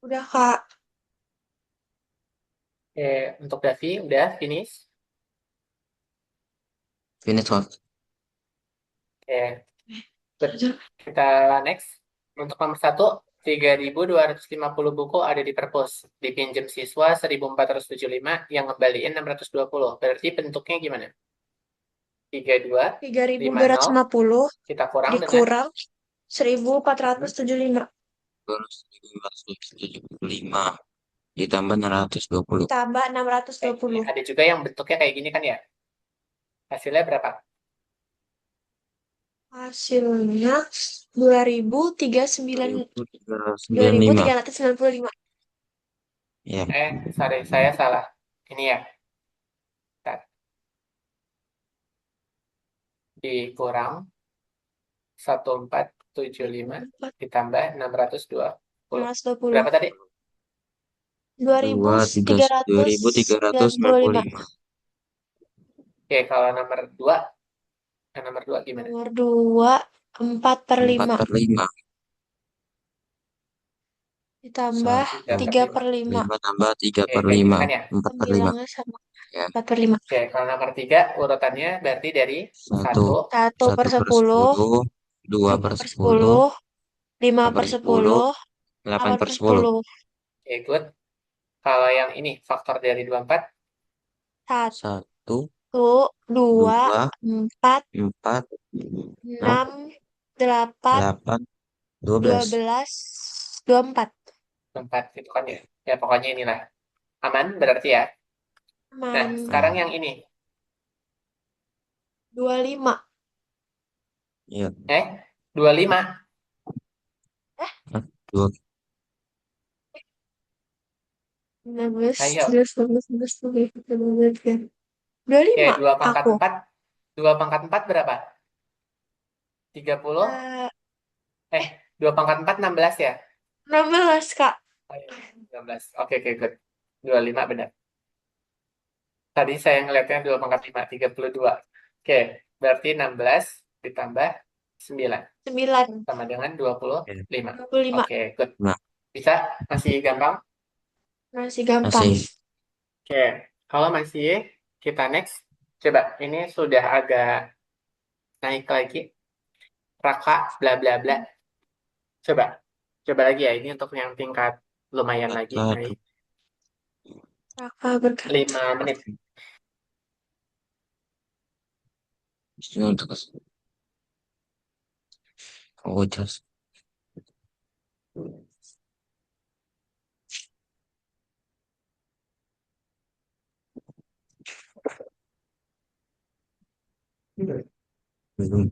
[SPEAKER 2] Udah, Kak.
[SPEAKER 1] Oke, untuk Davi udah finish.
[SPEAKER 3] Finish what?
[SPEAKER 1] Oke, good.
[SPEAKER 2] Ajar.
[SPEAKER 1] Kita next. Untuk nomor satu, 3.250 buku ada di perpus. Dipinjam siswa 1.475 yang ngembaliin 620. Berarti bentuknya gimana? 3250
[SPEAKER 2] 3.250
[SPEAKER 1] kita kurang dengan
[SPEAKER 2] dikurang 1.475
[SPEAKER 3] Terus 575 ditambah 620.
[SPEAKER 2] tambah enam ratus dua
[SPEAKER 1] ini
[SPEAKER 2] puluh
[SPEAKER 1] ada juga yang bentuknya kayak gini kan ya. Hasilnya berapa?
[SPEAKER 2] Hasilnya 2.309
[SPEAKER 3] 2395.
[SPEAKER 2] 2.395.
[SPEAKER 3] Ya,
[SPEAKER 1] Sorry, saya salah. Ini ya. Bentar. Dikurang 1.475 ditambah 620.
[SPEAKER 2] 620.
[SPEAKER 1] Berapa tadi?
[SPEAKER 2] Dua ribu tiga ratus sembilan puluh lima.
[SPEAKER 3] 2395.
[SPEAKER 1] Oke, kalau nomor 2, nomor 2 gimana?
[SPEAKER 2] Nomor 2
[SPEAKER 3] 4
[SPEAKER 2] 4/5
[SPEAKER 3] per 5.
[SPEAKER 2] ditambah
[SPEAKER 1] 3 per
[SPEAKER 2] 3
[SPEAKER 1] 5.
[SPEAKER 2] per 5.
[SPEAKER 3] 5 tambah 3
[SPEAKER 1] Oke,
[SPEAKER 3] per
[SPEAKER 1] kayak gini
[SPEAKER 3] 5.
[SPEAKER 1] kan ya?
[SPEAKER 3] 4 per 5.
[SPEAKER 2] Pembilangnya sama
[SPEAKER 3] Ya.
[SPEAKER 2] 4 per 5.
[SPEAKER 1] Oke, kalau nomor 3 urutannya berarti dari
[SPEAKER 3] 1.
[SPEAKER 1] 1,
[SPEAKER 2] 1 per
[SPEAKER 3] 1 per
[SPEAKER 2] 10,
[SPEAKER 3] 10. 2
[SPEAKER 2] 2
[SPEAKER 3] per
[SPEAKER 2] per
[SPEAKER 3] 10.
[SPEAKER 2] 10, 5
[SPEAKER 3] 2
[SPEAKER 2] per
[SPEAKER 3] per 10.
[SPEAKER 2] 10,
[SPEAKER 3] 8
[SPEAKER 2] 8
[SPEAKER 3] per
[SPEAKER 2] per
[SPEAKER 3] 10.
[SPEAKER 2] 10.
[SPEAKER 1] oke, good. Kalau yang ini, faktor dari 24,
[SPEAKER 2] 1,
[SPEAKER 3] 1,
[SPEAKER 2] 2,
[SPEAKER 3] 2,
[SPEAKER 2] 4,
[SPEAKER 3] 4, 6,
[SPEAKER 2] 6, 8,
[SPEAKER 3] 8,
[SPEAKER 2] 12,
[SPEAKER 3] 12.
[SPEAKER 2] 24.
[SPEAKER 1] 24 itu kan ya. Ya, pokoknya inilah. Aman berarti ya. Nah,
[SPEAKER 2] Aman.
[SPEAKER 1] sekarang yang
[SPEAKER 3] Nah,
[SPEAKER 1] ini.
[SPEAKER 2] 25.
[SPEAKER 3] ya.
[SPEAKER 1] 25.
[SPEAKER 2] Eh,
[SPEAKER 3] 2.
[SPEAKER 2] 19,
[SPEAKER 1] Ayo.
[SPEAKER 2] 11, 12, 13, 14, 15.
[SPEAKER 1] Oke,
[SPEAKER 2] 25
[SPEAKER 1] 2 pangkat
[SPEAKER 2] aku.
[SPEAKER 1] 4. 2 pangkat 4 berapa? 30.
[SPEAKER 2] Eh,
[SPEAKER 1] 2 pangkat 4, 16 ya?
[SPEAKER 2] 16, Kak.
[SPEAKER 1] Oh, iya. 16. Oke, oke, good. 25 benar. Tadi saya ngeliatnya 2 pangkat 5, 32. Oke, berarti 16 ditambah 9
[SPEAKER 2] 9.
[SPEAKER 1] sama dengan 25.
[SPEAKER 2] 25.
[SPEAKER 1] Oke, good.
[SPEAKER 3] Nah,
[SPEAKER 1] Bisa? Masih gampang?
[SPEAKER 2] Masih gampang.
[SPEAKER 3] masih.
[SPEAKER 1] Oke, kalau masih, kita next. Coba, ini sudah agak naik lagi. Raka, bla bla bla. Coba, coba lagi ya. Ini untuk yang tingkat lumayan lagi.
[SPEAKER 3] Satu.
[SPEAKER 1] Naik
[SPEAKER 2] Raka berkata.
[SPEAKER 1] 5 menit.
[SPEAKER 3] Untuk oh, just. Belum.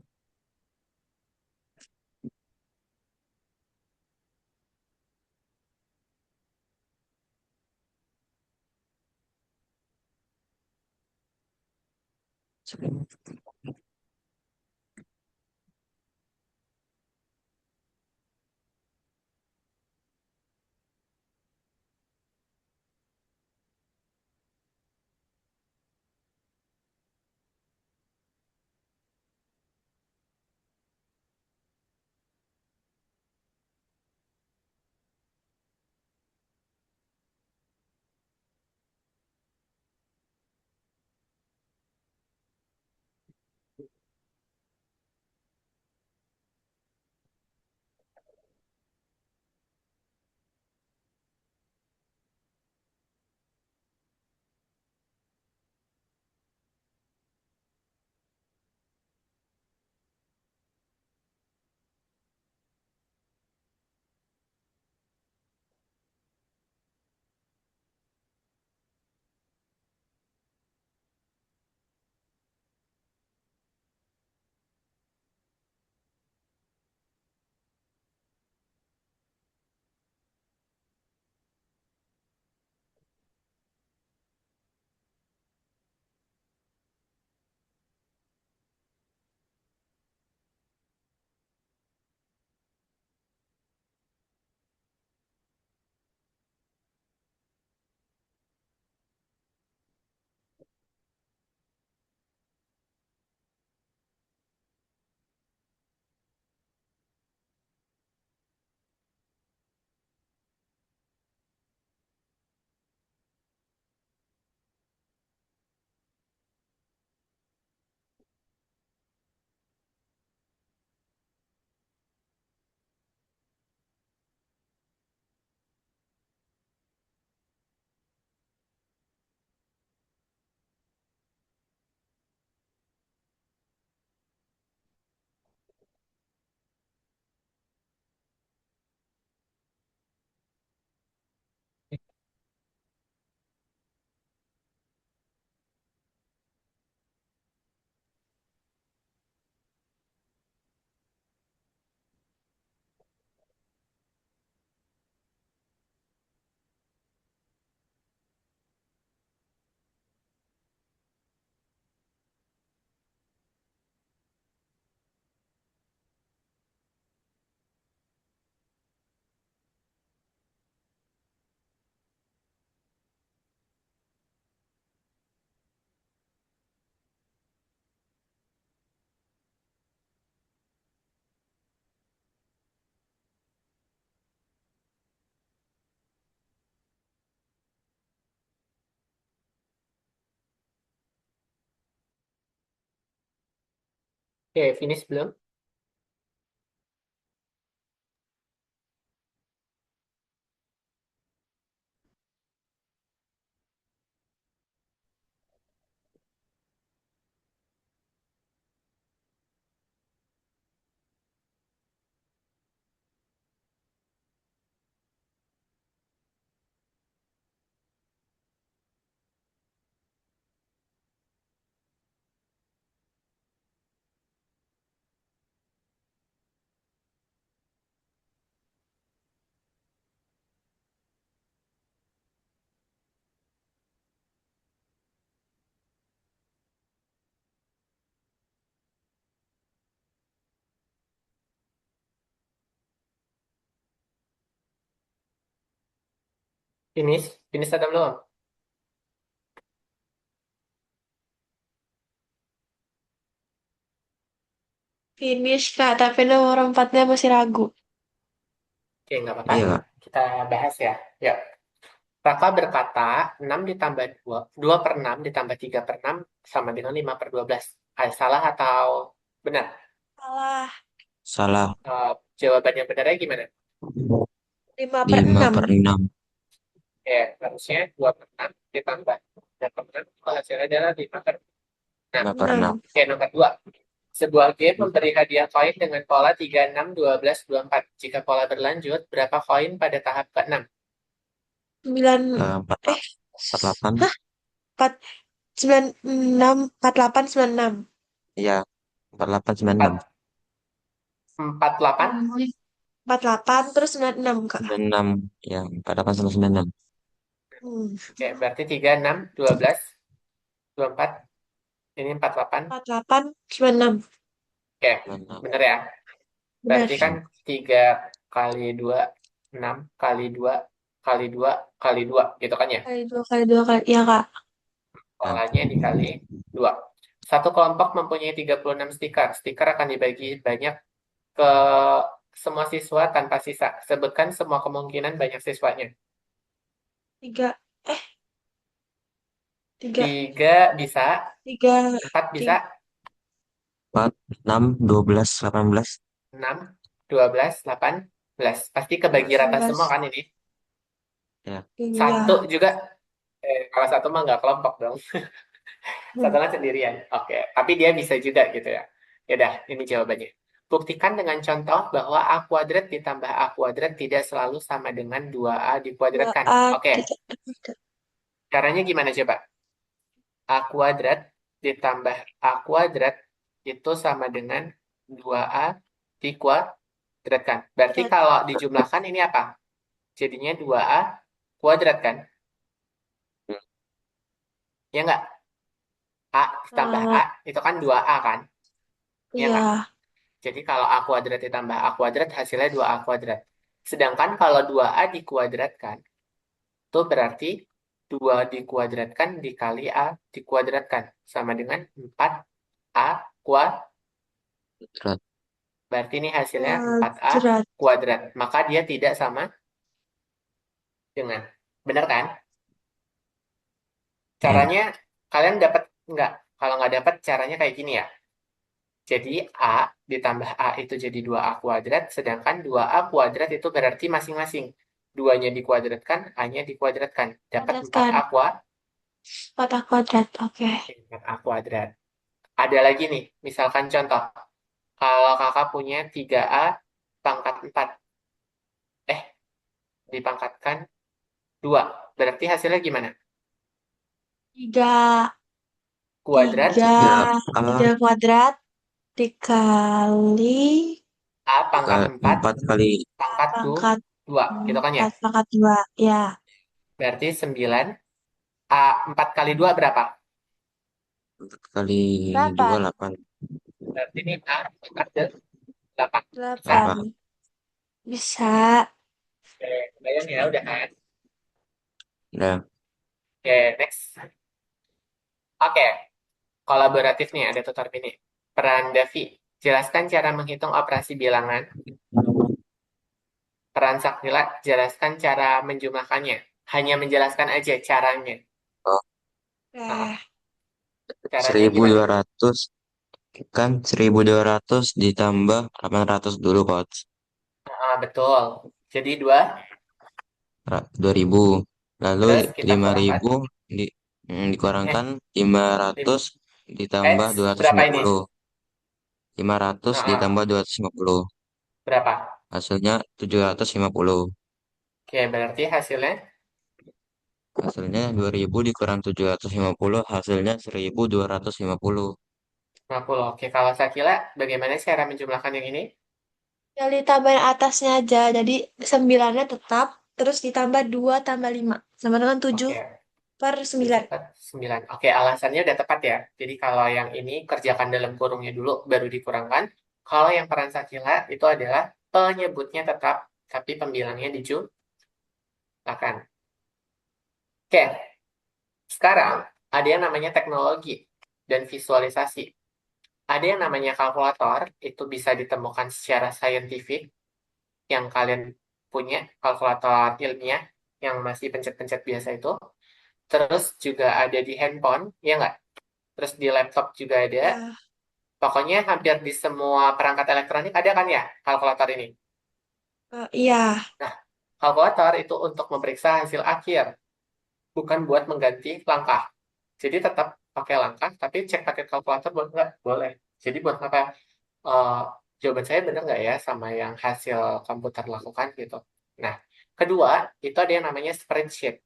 [SPEAKER 1] Oke, finish belum? Finish? Finish atau belum?
[SPEAKER 2] Finish Kak, tapi nomor 4-nya masih ragu.
[SPEAKER 1] Oke, nggak apa-apa.
[SPEAKER 3] Iya, Kak.
[SPEAKER 1] Kita bahas ya. Ya. Raka berkata 6 ditambah 2, 2 per 6 ditambah 3 per 6 sama dengan 5 per 12. Salah atau benar?
[SPEAKER 2] Salah.
[SPEAKER 3] Salah.
[SPEAKER 1] Jawaban yang benarnya gimana?
[SPEAKER 2] 5 per
[SPEAKER 3] 5
[SPEAKER 2] 6.
[SPEAKER 3] per 6.
[SPEAKER 1] Ya, harusnya 2 per 6 ditambah 3 per 6, hasilnya adalah 5 per 6.
[SPEAKER 3] 5 per 6.
[SPEAKER 2] 6.
[SPEAKER 1] Oke, nomor 2. Sebuah game memberi hadiah koin dengan pola 3, 6, 12, 24. Jika pola berlanjut, berapa koin pada tahap ke-6?
[SPEAKER 2] 9.
[SPEAKER 3] 4,
[SPEAKER 2] Eh.
[SPEAKER 3] 48.
[SPEAKER 2] Hah? 4, 96, 48, 96.
[SPEAKER 3] Iya, 48, 96.
[SPEAKER 1] 4, 48.
[SPEAKER 2] 48 terus 96 Kak.
[SPEAKER 3] 96. Ya, 48 sama 96.
[SPEAKER 2] Hmm.
[SPEAKER 1] Oke, berarti 3, 6, 12, 24. Ini 48.
[SPEAKER 2] 48, 96.
[SPEAKER 1] Oke,
[SPEAKER 3] 96.
[SPEAKER 1] bener ya.
[SPEAKER 2] Benar.
[SPEAKER 1] Berarti kan 3 kali 2, 6 kali 2 kali 2 kali 2 gitu kan ya.
[SPEAKER 2] Kali 2 kali 2 kali. Iya Kak.
[SPEAKER 3] Ya.
[SPEAKER 1] Polanya dikali 2. Satu kelompok mempunyai 36 stiker. Stiker akan dibagi banyak ke semua siswa tanpa sisa. Sebutkan semua kemungkinan banyak siswanya.
[SPEAKER 2] 3. Eh, 3.
[SPEAKER 1] 3 bisa,
[SPEAKER 2] 3.
[SPEAKER 1] 4 bisa,
[SPEAKER 3] 4, 6, 12, 18.
[SPEAKER 1] 6, 12, 18. Pasti kebagi rata semua
[SPEAKER 2] 18.
[SPEAKER 1] kan ini.
[SPEAKER 3] Ya.
[SPEAKER 1] Satu
[SPEAKER 2] Iya.
[SPEAKER 1] juga, kalau satu mah nggak kelompok dong. Satu
[SPEAKER 2] Hmm.
[SPEAKER 1] kan sendirian. Oke, tapi dia bisa juga gitu ya. Ya udah, ini jawabannya. Buktikan dengan contoh bahwa A kuadrat ditambah A kuadrat tidak selalu sama dengan 2A
[SPEAKER 2] 2
[SPEAKER 1] dikuadratkan.
[SPEAKER 2] A.
[SPEAKER 1] Oke, caranya gimana coba? A kuadrat ditambah A kuadrat itu sama dengan 2A dikuadratkan. Berarti kalau dijumlahkan ini apa? Jadinya 2A kuadrat kan? Ya nggak? A ditambah A
[SPEAKER 2] Eh,
[SPEAKER 1] itu kan 2A kan? Ya nggak?
[SPEAKER 2] iya.
[SPEAKER 1] Jadi kalau A kuadrat ditambah A kuadrat hasilnya 2A kuadrat. Sedangkan kalau 2A dikuadratkan, itu berarti 2 dikuadratkan dikali A dikuadratkan. Sama dengan 4A kuadrat.
[SPEAKER 3] Berat.
[SPEAKER 1] Berarti ini hasilnya 4A
[SPEAKER 2] Kuadrat.
[SPEAKER 1] kuadrat. Maka dia tidak sama dengan. Benar kan?
[SPEAKER 3] Ya.
[SPEAKER 1] Caranya kalian dapat nggak? Kalau nggak dapat caranya kayak gini ya. Jadi A ditambah A itu jadi 2A kuadrat, sedangkan 2A kuadrat itu berarti masing-masing. 2-nya dikuadratkan, A-nya dikuadratkan. Dapat
[SPEAKER 2] Kuadratkan.
[SPEAKER 1] 4A kuadrat.
[SPEAKER 2] 4 A kuadrat. Oke.
[SPEAKER 1] 4A kuadrat. Ada lagi nih, misalkan contoh. Kalau kakak punya 3A pangkat 4, eh dipangkatkan 2. Berarti hasilnya gimana?
[SPEAKER 2] 3.
[SPEAKER 1] Kuadrat
[SPEAKER 2] 3. 3
[SPEAKER 3] 3A
[SPEAKER 2] kuadrat dikali
[SPEAKER 1] A pangkat 4
[SPEAKER 3] 4 kali
[SPEAKER 1] pangkat
[SPEAKER 2] pangkat
[SPEAKER 1] 2. Gitu kan ya?
[SPEAKER 2] 4 pangkat 2. Ya.
[SPEAKER 1] Berarti 9. A 4 kali 2 berapa?
[SPEAKER 3] 4 kali 2,
[SPEAKER 2] 8.
[SPEAKER 3] 8.
[SPEAKER 1] Berarti ini A pangkat 8. Bisa?
[SPEAKER 2] 8.
[SPEAKER 3] 8.
[SPEAKER 2] Bisa.
[SPEAKER 1] Oke, kebayang ya, udah kan?
[SPEAKER 3] Udah.
[SPEAKER 1] Oke, next. Oke, kolaboratif nih, ada tutor ini. Peran Davi. Jelaskan cara menghitung operasi bilangan. Peran Sakila, jelaskan cara menjumlahkannya. Hanya menjelaskan aja caranya.
[SPEAKER 3] Oh,
[SPEAKER 1] Nah,
[SPEAKER 2] Eh.
[SPEAKER 1] caranya
[SPEAKER 3] seribu
[SPEAKER 1] gimana?
[SPEAKER 3] dua ratus Kan 1.200 ditambah 800 dulu, Coach.
[SPEAKER 1] Ah, betul. Jadi 2,
[SPEAKER 3] 2.000. Lalu
[SPEAKER 1] terus kita kurangkan.
[SPEAKER 3] 5.000 di,
[SPEAKER 1] Eh,
[SPEAKER 3] dikurangkan 500
[SPEAKER 1] lim-
[SPEAKER 3] ditambah
[SPEAKER 1] berapa ini?
[SPEAKER 3] 250. 500
[SPEAKER 1] Ah,
[SPEAKER 3] ditambah
[SPEAKER 1] ah,
[SPEAKER 3] 250.
[SPEAKER 1] berapa?
[SPEAKER 3] Hasilnya 750.
[SPEAKER 1] Oke, berarti hasilnya
[SPEAKER 3] Hasilnya 2.000 dikurang 750. Hasilnya 1.250.
[SPEAKER 1] 50. Oke, kalau Sakila, bagaimana cara menjumlahkan yang ini?
[SPEAKER 2] Yang ditambahin atasnya aja. Jadi 9-nya tetap. Terus ditambah 2 tambah 5. Sama dengan 7
[SPEAKER 1] Oke,
[SPEAKER 2] per
[SPEAKER 1] 7
[SPEAKER 2] 9.
[SPEAKER 1] per 9. Oke, alasannya udah tepat ya. Jadi kalau yang ini kerjakan dalam kurungnya dulu, baru dikurangkan. Kalau yang peran Sakila itu adalah penyebutnya tetap, tapi pembilangnya dijumlahkan. Oke, sekarang ada yang namanya teknologi dan visualisasi. Ada yang namanya kalkulator, itu bisa ditemukan secara saintifik, yang kalian punya, kalkulator ilmiah, yang masih pencet-pencet biasa itu. Terus juga ada di handphone, ya nggak? Terus di laptop juga ada.
[SPEAKER 2] Ya.
[SPEAKER 1] Pokoknya hampir di semua perangkat elektronik ada kan ya kalkulator ini.
[SPEAKER 2] Iya.
[SPEAKER 1] Nah, kalkulator itu untuk memeriksa hasil akhir, bukan buat mengganti langkah. Jadi tetap pakai langkah, tapi cek pakai kalkulator buat nggak? Boleh. Jadi buat apa? eh, Jawaban saya benar nggak ya sama yang hasil komputer lakukan gitu. Nah, kedua, itu ada yang namanya spreadsheet.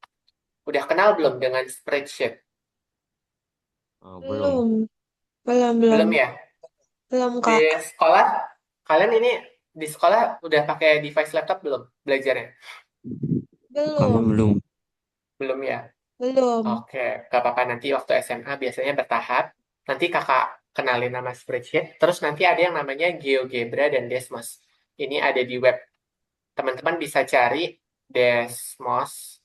[SPEAKER 1] Udah kenal belum dengan spreadsheet?
[SPEAKER 3] Oh, belum.
[SPEAKER 2] Belum. Belum, belum.
[SPEAKER 1] Belum ya?
[SPEAKER 2] Belum,
[SPEAKER 1] Di
[SPEAKER 2] Kak.
[SPEAKER 1] sekolah, kalian ini di sekolah udah pakai device laptop belum belajarnya?
[SPEAKER 3] Kami
[SPEAKER 2] Belum.
[SPEAKER 3] belum.
[SPEAKER 1] Belum ya?
[SPEAKER 2] Belum.
[SPEAKER 1] Oke, gak apa-apa nanti waktu SMA biasanya bertahap. Nanti kakak kenalin nama spreadsheet. Terus nanti ada yang namanya GeoGebra dan Desmos. Ini ada di web. Teman-teman bisa cari desmos.com.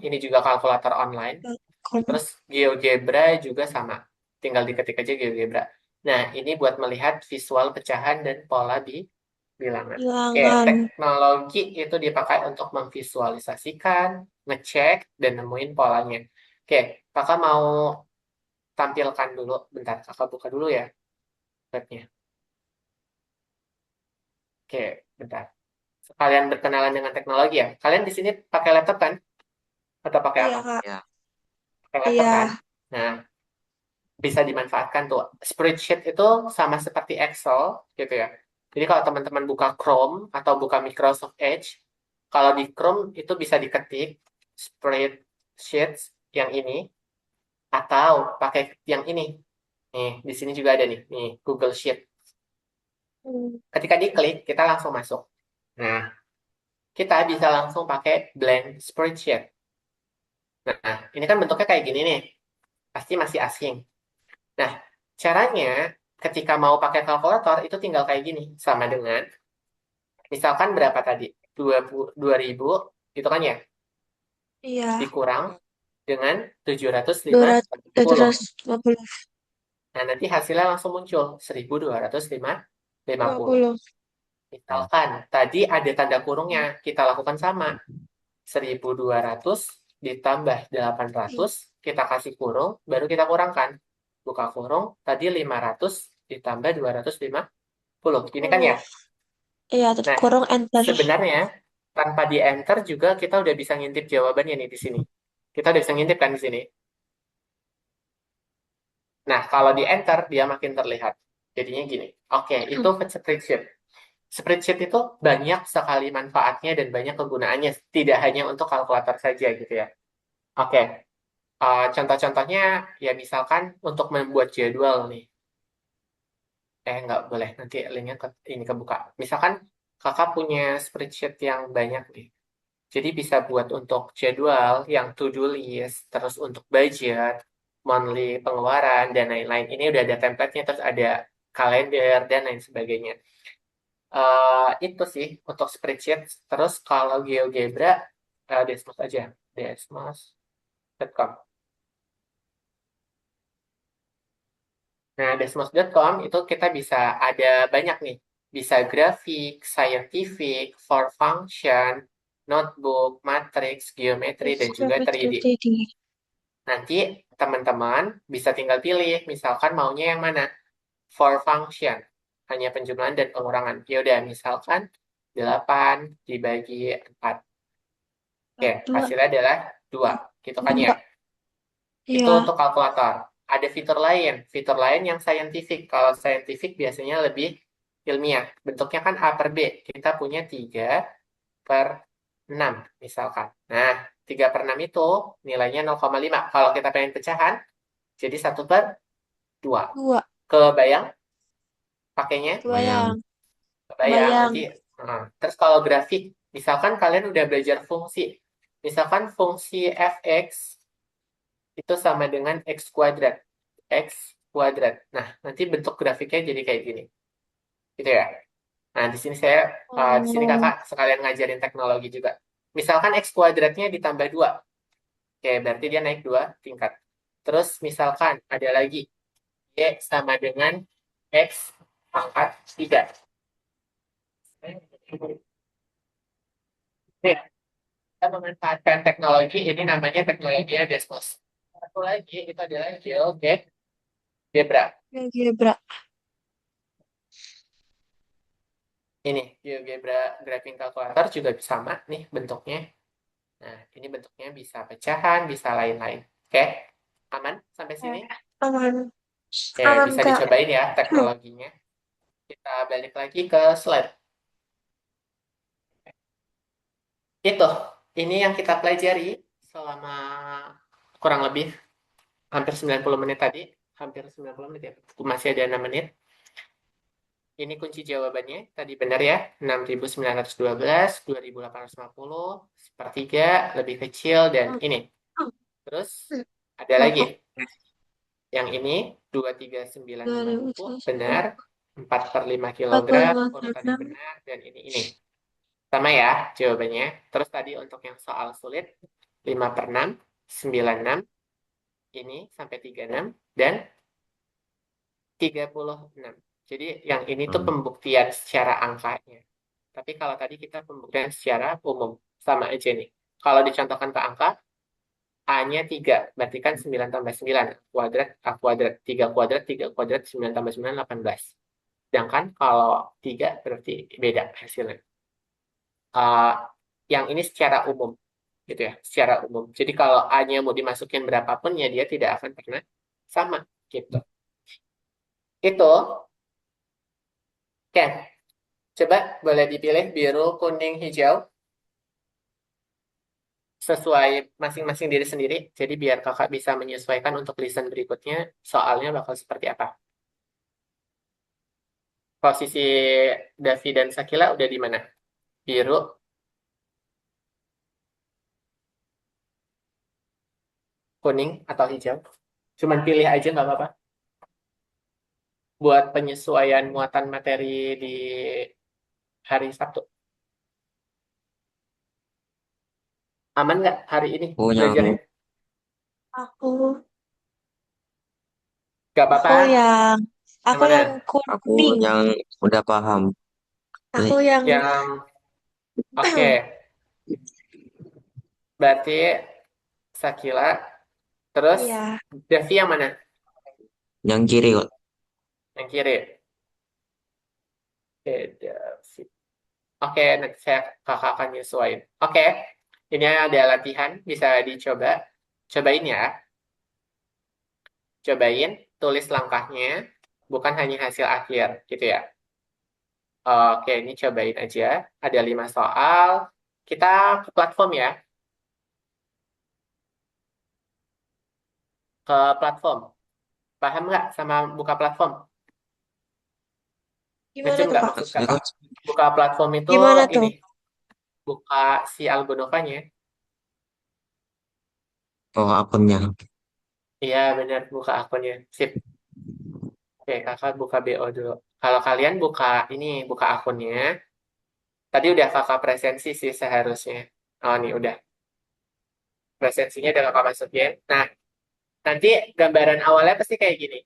[SPEAKER 1] Ini juga kalkulator online.
[SPEAKER 2] Kon-
[SPEAKER 1] Terus GeoGebra juga sama. Tinggal diketik aja GeoGebra. Nah, ini buat melihat visual pecahan dan pola di bilangan. Oke,
[SPEAKER 2] Bilangan.
[SPEAKER 1] teknologi itu dipakai untuk memvisualisasikan, ngecek, dan nemuin polanya. Oke, kakak mau tampilkan dulu. Bentar, kakak buka dulu ya webnya. Oke, bentar. Kalian berkenalan dengan teknologi ya? Kalian di sini pakai laptop kan? Atau pakai
[SPEAKER 2] Iya,
[SPEAKER 1] apa?
[SPEAKER 2] Kak.
[SPEAKER 3] Ya.
[SPEAKER 1] Pakai laptop kan?
[SPEAKER 2] Iya.
[SPEAKER 1] Nah, bisa dimanfaatkan tuh. Spreadsheet itu sama seperti Excel gitu ya. Jadi kalau teman-teman buka Chrome atau buka Microsoft Edge, kalau di Chrome itu bisa diketik spreadsheets yang ini atau pakai yang ini. Nih, di sini juga ada nih, Google Sheet.
[SPEAKER 2] Hmm.
[SPEAKER 1] Ketika diklik, kita langsung masuk. Nah, kita bisa langsung pakai blank spreadsheet. Nah, ini kan bentuknya kayak gini nih. Pasti masih asing. Nah, caranya ketika mau pakai kalkulator itu tinggal kayak gini. Sama dengan, misalkan berapa tadi? 2.000, gitu kan ya?
[SPEAKER 2] Iya.
[SPEAKER 1] Dikurang dengan tujuh ratus lima
[SPEAKER 2] 200,
[SPEAKER 1] puluh.
[SPEAKER 2] 750.
[SPEAKER 1] Nah, nanti hasilnya langsung muncul. 1.250.
[SPEAKER 2] 50.
[SPEAKER 3] Ya.
[SPEAKER 1] Misalkan tadi ada tanda kurungnya. Kita lakukan sama. 1.200 ditambah 800. Kita kasih kurung, baru kita kurangkan. Buka kurung, tadi 500 ditambah 250. Ini kan ya?
[SPEAKER 2] 10. Iya,
[SPEAKER 1] Nah,
[SPEAKER 2] kurang enter.
[SPEAKER 1] sebenarnya tanpa di enter juga kita udah bisa ngintip jawabannya nih di sini. Kita udah bisa ngintip kan di sini. Nah, kalau di enter dia makin terlihat. Jadinya gini. Oke, itu spreadsheet. Spreadsheet itu banyak sekali manfaatnya dan banyak kegunaannya. Tidak hanya untuk kalkulator saja gitu ya. Oke, contoh-contohnya ya misalkan untuk membuat jadwal nih. Nggak boleh, nanti linknya ini kebuka. Misalkan kakak punya spreadsheet yang banyak nih. Jadi bisa buat untuk jadwal yang to-do list, terus untuk budget, monthly pengeluaran, dan lain-lain. Ini udah ada template-nya, terus ada kalender, dan lain sebagainya. Itu sih untuk spreadsheet. Terus kalau GeoGebra, Desmos aja. Desmos.com. Nah, desmos.com itu kita bisa ada banyak nih. Bisa grafik, scientific, for function, notebook, matrix, geometri, dan juga
[SPEAKER 2] Geometry
[SPEAKER 1] 3D.
[SPEAKER 2] 3D.
[SPEAKER 1] Nanti teman-teman bisa tinggal pilih, misalkan maunya yang mana? For function, hanya penjumlahan dan pengurangan. Ya udah, misalkan 8 dibagi 4. Oke,
[SPEAKER 2] Dua,
[SPEAKER 1] hasilnya adalah 2. Gitu kan ya?
[SPEAKER 2] dua.
[SPEAKER 1] Itu
[SPEAKER 2] Iya,
[SPEAKER 1] untuk kalkulator. Ada fitur lain yang scientific. Kalau scientific biasanya lebih ilmiah. Bentuknya kan A per B. Kita punya 3 per 6 misalkan. Nah, 3 per 6 itu nilainya 0,5. Kalau kita pengen pecahan, jadi 1/2.
[SPEAKER 2] dua.
[SPEAKER 1] Kebayang pakainya?
[SPEAKER 3] Bayang.
[SPEAKER 2] Kebayang,
[SPEAKER 1] Kebayang
[SPEAKER 2] kebayang.
[SPEAKER 1] nanti. Terus kalau grafik, misalkan kalian udah belajar fungsi. Misalkan fungsi fx itu sama dengan x kuadrat. X kuadrat. Nah, nanti bentuk grafiknya jadi kayak gini. Gitu ya. Nah, di sini
[SPEAKER 2] Oh,
[SPEAKER 1] kakak sekalian ngajarin teknologi juga. Misalkan x kuadratnya ditambah 2. Oke, berarti dia naik 2 tingkat. Terus misalkan ada lagi y sama dengan x pangkat 3. Nih, kita memanfaatkan teknologi, ini namanya teknologi Desmos. Satu lagi itu adalah GeoGebra.
[SPEAKER 2] ya gebrak.
[SPEAKER 1] Ini GeoGebra Graphing Calculator juga sama nih bentuknya. Nah, ini bentuknya bisa pecahan, bisa lain-lain. Oke, aman sampai sini?
[SPEAKER 2] Aman,
[SPEAKER 1] Oke,
[SPEAKER 2] aman
[SPEAKER 1] bisa
[SPEAKER 2] Kak.
[SPEAKER 1] dicobain ya teknologinya. Kita balik lagi ke slide. Itu, ini yang kita pelajari selama kurang lebih hampir 90 menit tadi. Hampir 90 menit ya, masih ada 6 menit. Ini kunci jawabannya. Tadi benar ya, 6.912, 2.850, sepertiga, lebih kecil, dan ini. Terus, ada lagi.
[SPEAKER 2] Bapak
[SPEAKER 1] Yang ini, 23950,
[SPEAKER 2] 2011,
[SPEAKER 1] benar. 4/5 kilogram,
[SPEAKER 2] 45
[SPEAKER 1] urutannya
[SPEAKER 2] kilogram.
[SPEAKER 1] benar, dan ini. Sama ya jawabannya. Terus tadi untuk yang soal sulit, 5/6, 96, ini sampai 36, dan 36. Jadi yang ini tuh
[SPEAKER 3] Hmm.
[SPEAKER 1] pembuktian secara angkanya. Tapi kalau tadi kita pembuktian secara umum, sama aja nih. Kalau dicontohkan ke angka, A-nya 3, berarti kan 9 tambah 9, kuadrat, A kuadrat, 3 kuadrat, 3 kuadrat, 9 tambah 9, 18. Sedangkan kalau 3 berarti beda hasilnya. Uh, yang ini secara umum, gitu ya, secara umum. Jadi kalau A-nya mau dimasukin berapapun, ya dia tidak akan pernah sama, gitu. Itu, Ken, coba boleh dipilih biru, kuning, hijau, sesuai masing-masing diri sendiri. Jadi biar kakak bisa menyesuaikan untuk listen berikutnya, soalnya bakal seperti apa. Posisi Davi dan Sakila udah di mana? Biru, kuning, atau hijau? Cuman pilih aja nggak apa-apa. Buat penyesuaian muatan materi di hari Sabtu. Aman nggak hari ini
[SPEAKER 3] Aku yang
[SPEAKER 1] belajarnya?
[SPEAKER 2] Aku,
[SPEAKER 1] Nggak
[SPEAKER 2] aku
[SPEAKER 1] apa-apa.
[SPEAKER 2] yang,
[SPEAKER 1] Yang
[SPEAKER 2] aku
[SPEAKER 1] mana?
[SPEAKER 2] yang
[SPEAKER 3] aku
[SPEAKER 2] kuning.
[SPEAKER 3] yang udah paham.
[SPEAKER 2] Aku
[SPEAKER 3] Nih,
[SPEAKER 2] yang,
[SPEAKER 1] Yang oke. Berarti Sakila. Terus
[SPEAKER 2] iya.
[SPEAKER 1] Devi yang mana?
[SPEAKER 3] yang kiri kok.
[SPEAKER 1] Yang kiri. Oke, Devi. Oke, nanti kakak akan nyesuaiin. Oke, ini ada latihan, bisa dicoba. Cobain ya. Cobain, tulis langkahnya. Bukan hanya hasil akhir, gitu ya. Oke, ini cobain aja. Ada 5 soal. Kita ke platform ya. Ke platform. Paham nggak sama buka platform?
[SPEAKER 2] Gimana
[SPEAKER 1] Ngejem
[SPEAKER 2] tuh
[SPEAKER 1] nggak
[SPEAKER 2] Kak?
[SPEAKER 1] maksud
[SPEAKER 3] Maksudnya
[SPEAKER 1] kakak?
[SPEAKER 3] kok,
[SPEAKER 1] Buka platform itu
[SPEAKER 2] Gimana
[SPEAKER 1] ini.
[SPEAKER 2] tuh?
[SPEAKER 1] Buka si Algonovanya.
[SPEAKER 3] oh akunnya.
[SPEAKER 1] Iya benar, buka akunnya. Sip. Oke, kakak buka BO dulu. Kalau kalian buka ini, buka akunnya. Tadi udah kakak presensi sih seharusnya. Oh, nih udah. Presensinya udah kakak masukin. Nah, nanti gambaran awalnya pasti kayak gini.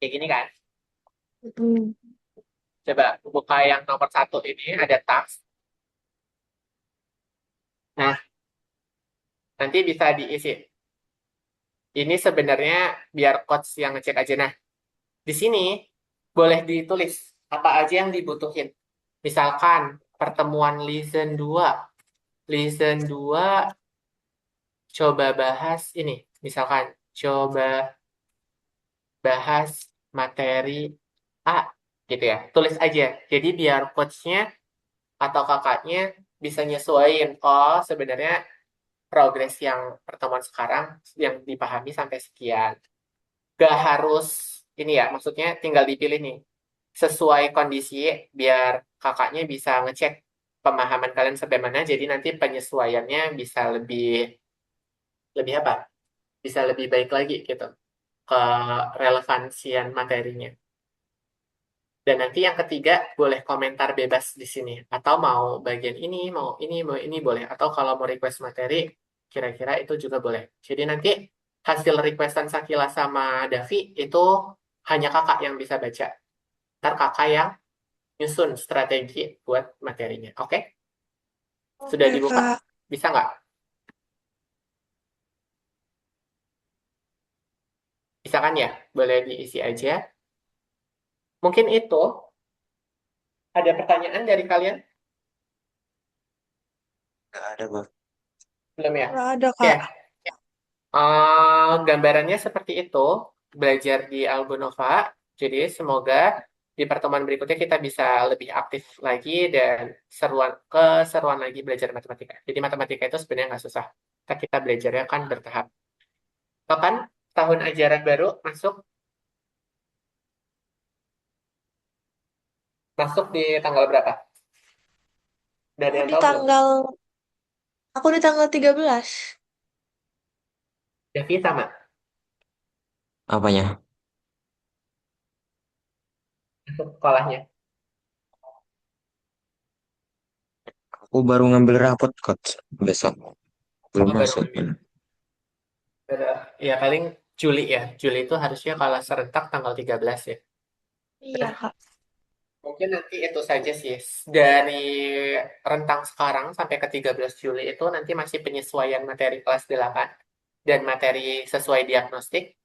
[SPEAKER 1] Kayak gini kan?
[SPEAKER 2] Mm.
[SPEAKER 1] Coba buka yang nomor 1 ini, ada task. Nah, nanti bisa diisi. Ini sebenarnya biar coach yang ngecek aja. Nah, di sini boleh ditulis apa aja yang dibutuhin. Misalkan pertemuan Listen 2. Listen 2 coba bahas ini. Misalkan coba bahas materi A gitu ya. Tulis aja. Jadi biar coachnya atau kakaknya bisa nyesuaiin. Oh, sebenarnya progres yang pertemuan sekarang yang dipahami sampai sekian. Gak harus ini ya, maksudnya tinggal dipilih nih. Sesuai kondisi biar kakaknya bisa ngecek pemahaman kalian sampai mana. Jadi nanti penyesuaiannya bisa lebih lebih apa? Bisa lebih baik lagi gitu ke relevansian materinya. Dan nanti yang ketiga boleh komentar bebas di sini. Atau mau bagian ini, mau ini boleh. Atau kalau mau request materi, kira-kira itu juga boleh. Jadi nanti hasil requestan Sakila sama Davi itu hanya kakak yang bisa baca. Ntar kakak yang nyusun strategi buat materinya. Oke? Sudah
[SPEAKER 2] Oke,
[SPEAKER 1] dibuka?
[SPEAKER 2] Kak.
[SPEAKER 1] Bisa nggak? Bisa kan ya? Boleh diisi aja. Mungkin itu ada pertanyaan dari kalian?
[SPEAKER 3] Nggak ada, Bang.
[SPEAKER 1] Belum ya?
[SPEAKER 2] Nggak ada,
[SPEAKER 1] Oke.
[SPEAKER 2] Kak.
[SPEAKER 1] Gambarannya seperti itu, belajar di Albunova. Jadi semoga di pertemuan berikutnya kita bisa lebih aktif lagi dan keseruan lagi belajar matematika. Jadi matematika itu sebenarnya nggak susah. Kita belajarnya kan bertahap. Kapan tahun ajaran baru masuk? Masuk di tanggal berapa? Udah ada
[SPEAKER 2] Aku
[SPEAKER 1] yang
[SPEAKER 2] di
[SPEAKER 1] tahu belum?
[SPEAKER 2] tanggal aku di tanggal 13.
[SPEAKER 1] Devi sama
[SPEAKER 3] Apanya?
[SPEAKER 1] masuk sekolahnya.
[SPEAKER 3] Aku baru ngambil rapot, Coach. Besok. Belum
[SPEAKER 1] Oh, baru
[SPEAKER 3] masuk.
[SPEAKER 1] ngambil. Ya paling Juli ya. Juli itu harusnya kalau serentak tanggal 13 ya.
[SPEAKER 2] Iya, Kak.
[SPEAKER 1] Mungkin nanti itu saja sih. Dari rentang sekarang sampai ke 13 Juli itu nanti masih penyesuaian materi kelas 8 dan materi sesuai diagnostik.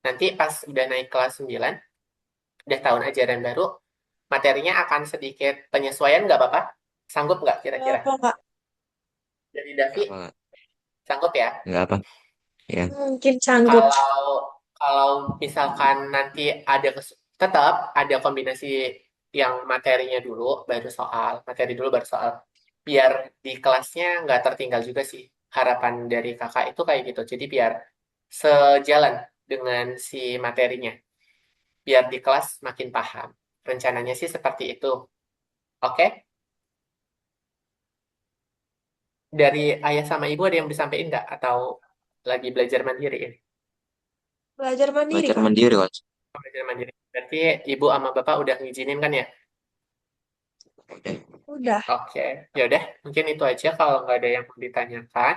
[SPEAKER 1] Nanti pas udah naik kelas 9, udah tahun ajaran baru, materinya akan sedikit penyesuaian nggak apa-apa? Sanggup nggak
[SPEAKER 2] Nggak
[SPEAKER 1] kira-kira?
[SPEAKER 2] apa, Kak.
[SPEAKER 1] Dari
[SPEAKER 3] Nggak
[SPEAKER 1] Davi,
[SPEAKER 3] apa, nggak.
[SPEAKER 1] sanggup ya?
[SPEAKER 3] Nggak apa. Ya.
[SPEAKER 2] Mungkin sanggup.
[SPEAKER 1] Kalau kalau misalkan nanti tetap ada kombinasi yang materinya dulu baru soal, materi dulu baru soal. Biar di kelasnya nggak tertinggal juga sih. Harapan dari kakak itu kayak gitu. Jadi biar sejalan dengan si materinya. Biar di kelas makin paham. Rencananya sih seperti itu. Oke? Dari ayah sama ibu ada yang disampaikan nggak? Atau lagi belajar mandiri ini?
[SPEAKER 2] Belajar mandiri,
[SPEAKER 3] Belajar
[SPEAKER 2] Kak.
[SPEAKER 3] mandiri, Coach.
[SPEAKER 1] Belajar mandiri. Berarti ibu sama bapak udah ngizinin kan ya?
[SPEAKER 3] Oke.
[SPEAKER 2] Udah.
[SPEAKER 1] Oke, ya udah, mungkin itu aja kalau nggak ada yang mau ditanyakan.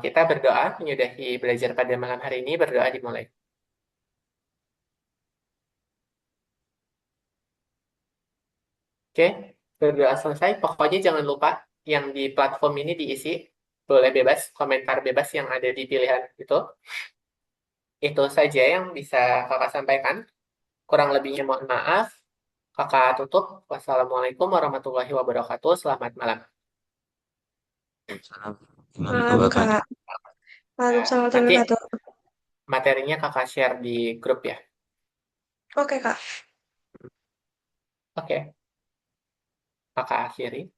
[SPEAKER 1] Kita berdoa menyudahi belajar pada malam hari ini, berdoa dimulai. Oke, berdoa selesai. Pokoknya jangan lupa yang di platform ini diisi, boleh bebas, komentar bebas yang ada di pilihan itu. Itu saja yang bisa kakak sampaikan. Kurang lebihnya mohon maaf. Kakak tutup. Wassalamualaikum warahmatullahi wabarakatuh. Selamat malam.
[SPEAKER 3] Salam. Warahmatullahi
[SPEAKER 2] Malam,
[SPEAKER 3] wabarakatuh.
[SPEAKER 2] Kak.
[SPEAKER 1] Ya,
[SPEAKER 2] Waalaikumsalam warahmatullahi
[SPEAKER 1] nanti
[SPEAKER 2] wabarakatuh.
[SPEAKER 1] materinya kakak share di grup ya.
[SPEAKER 2] Oke, Kak.
[SPEAKER 1] Oke, kakak akhiri.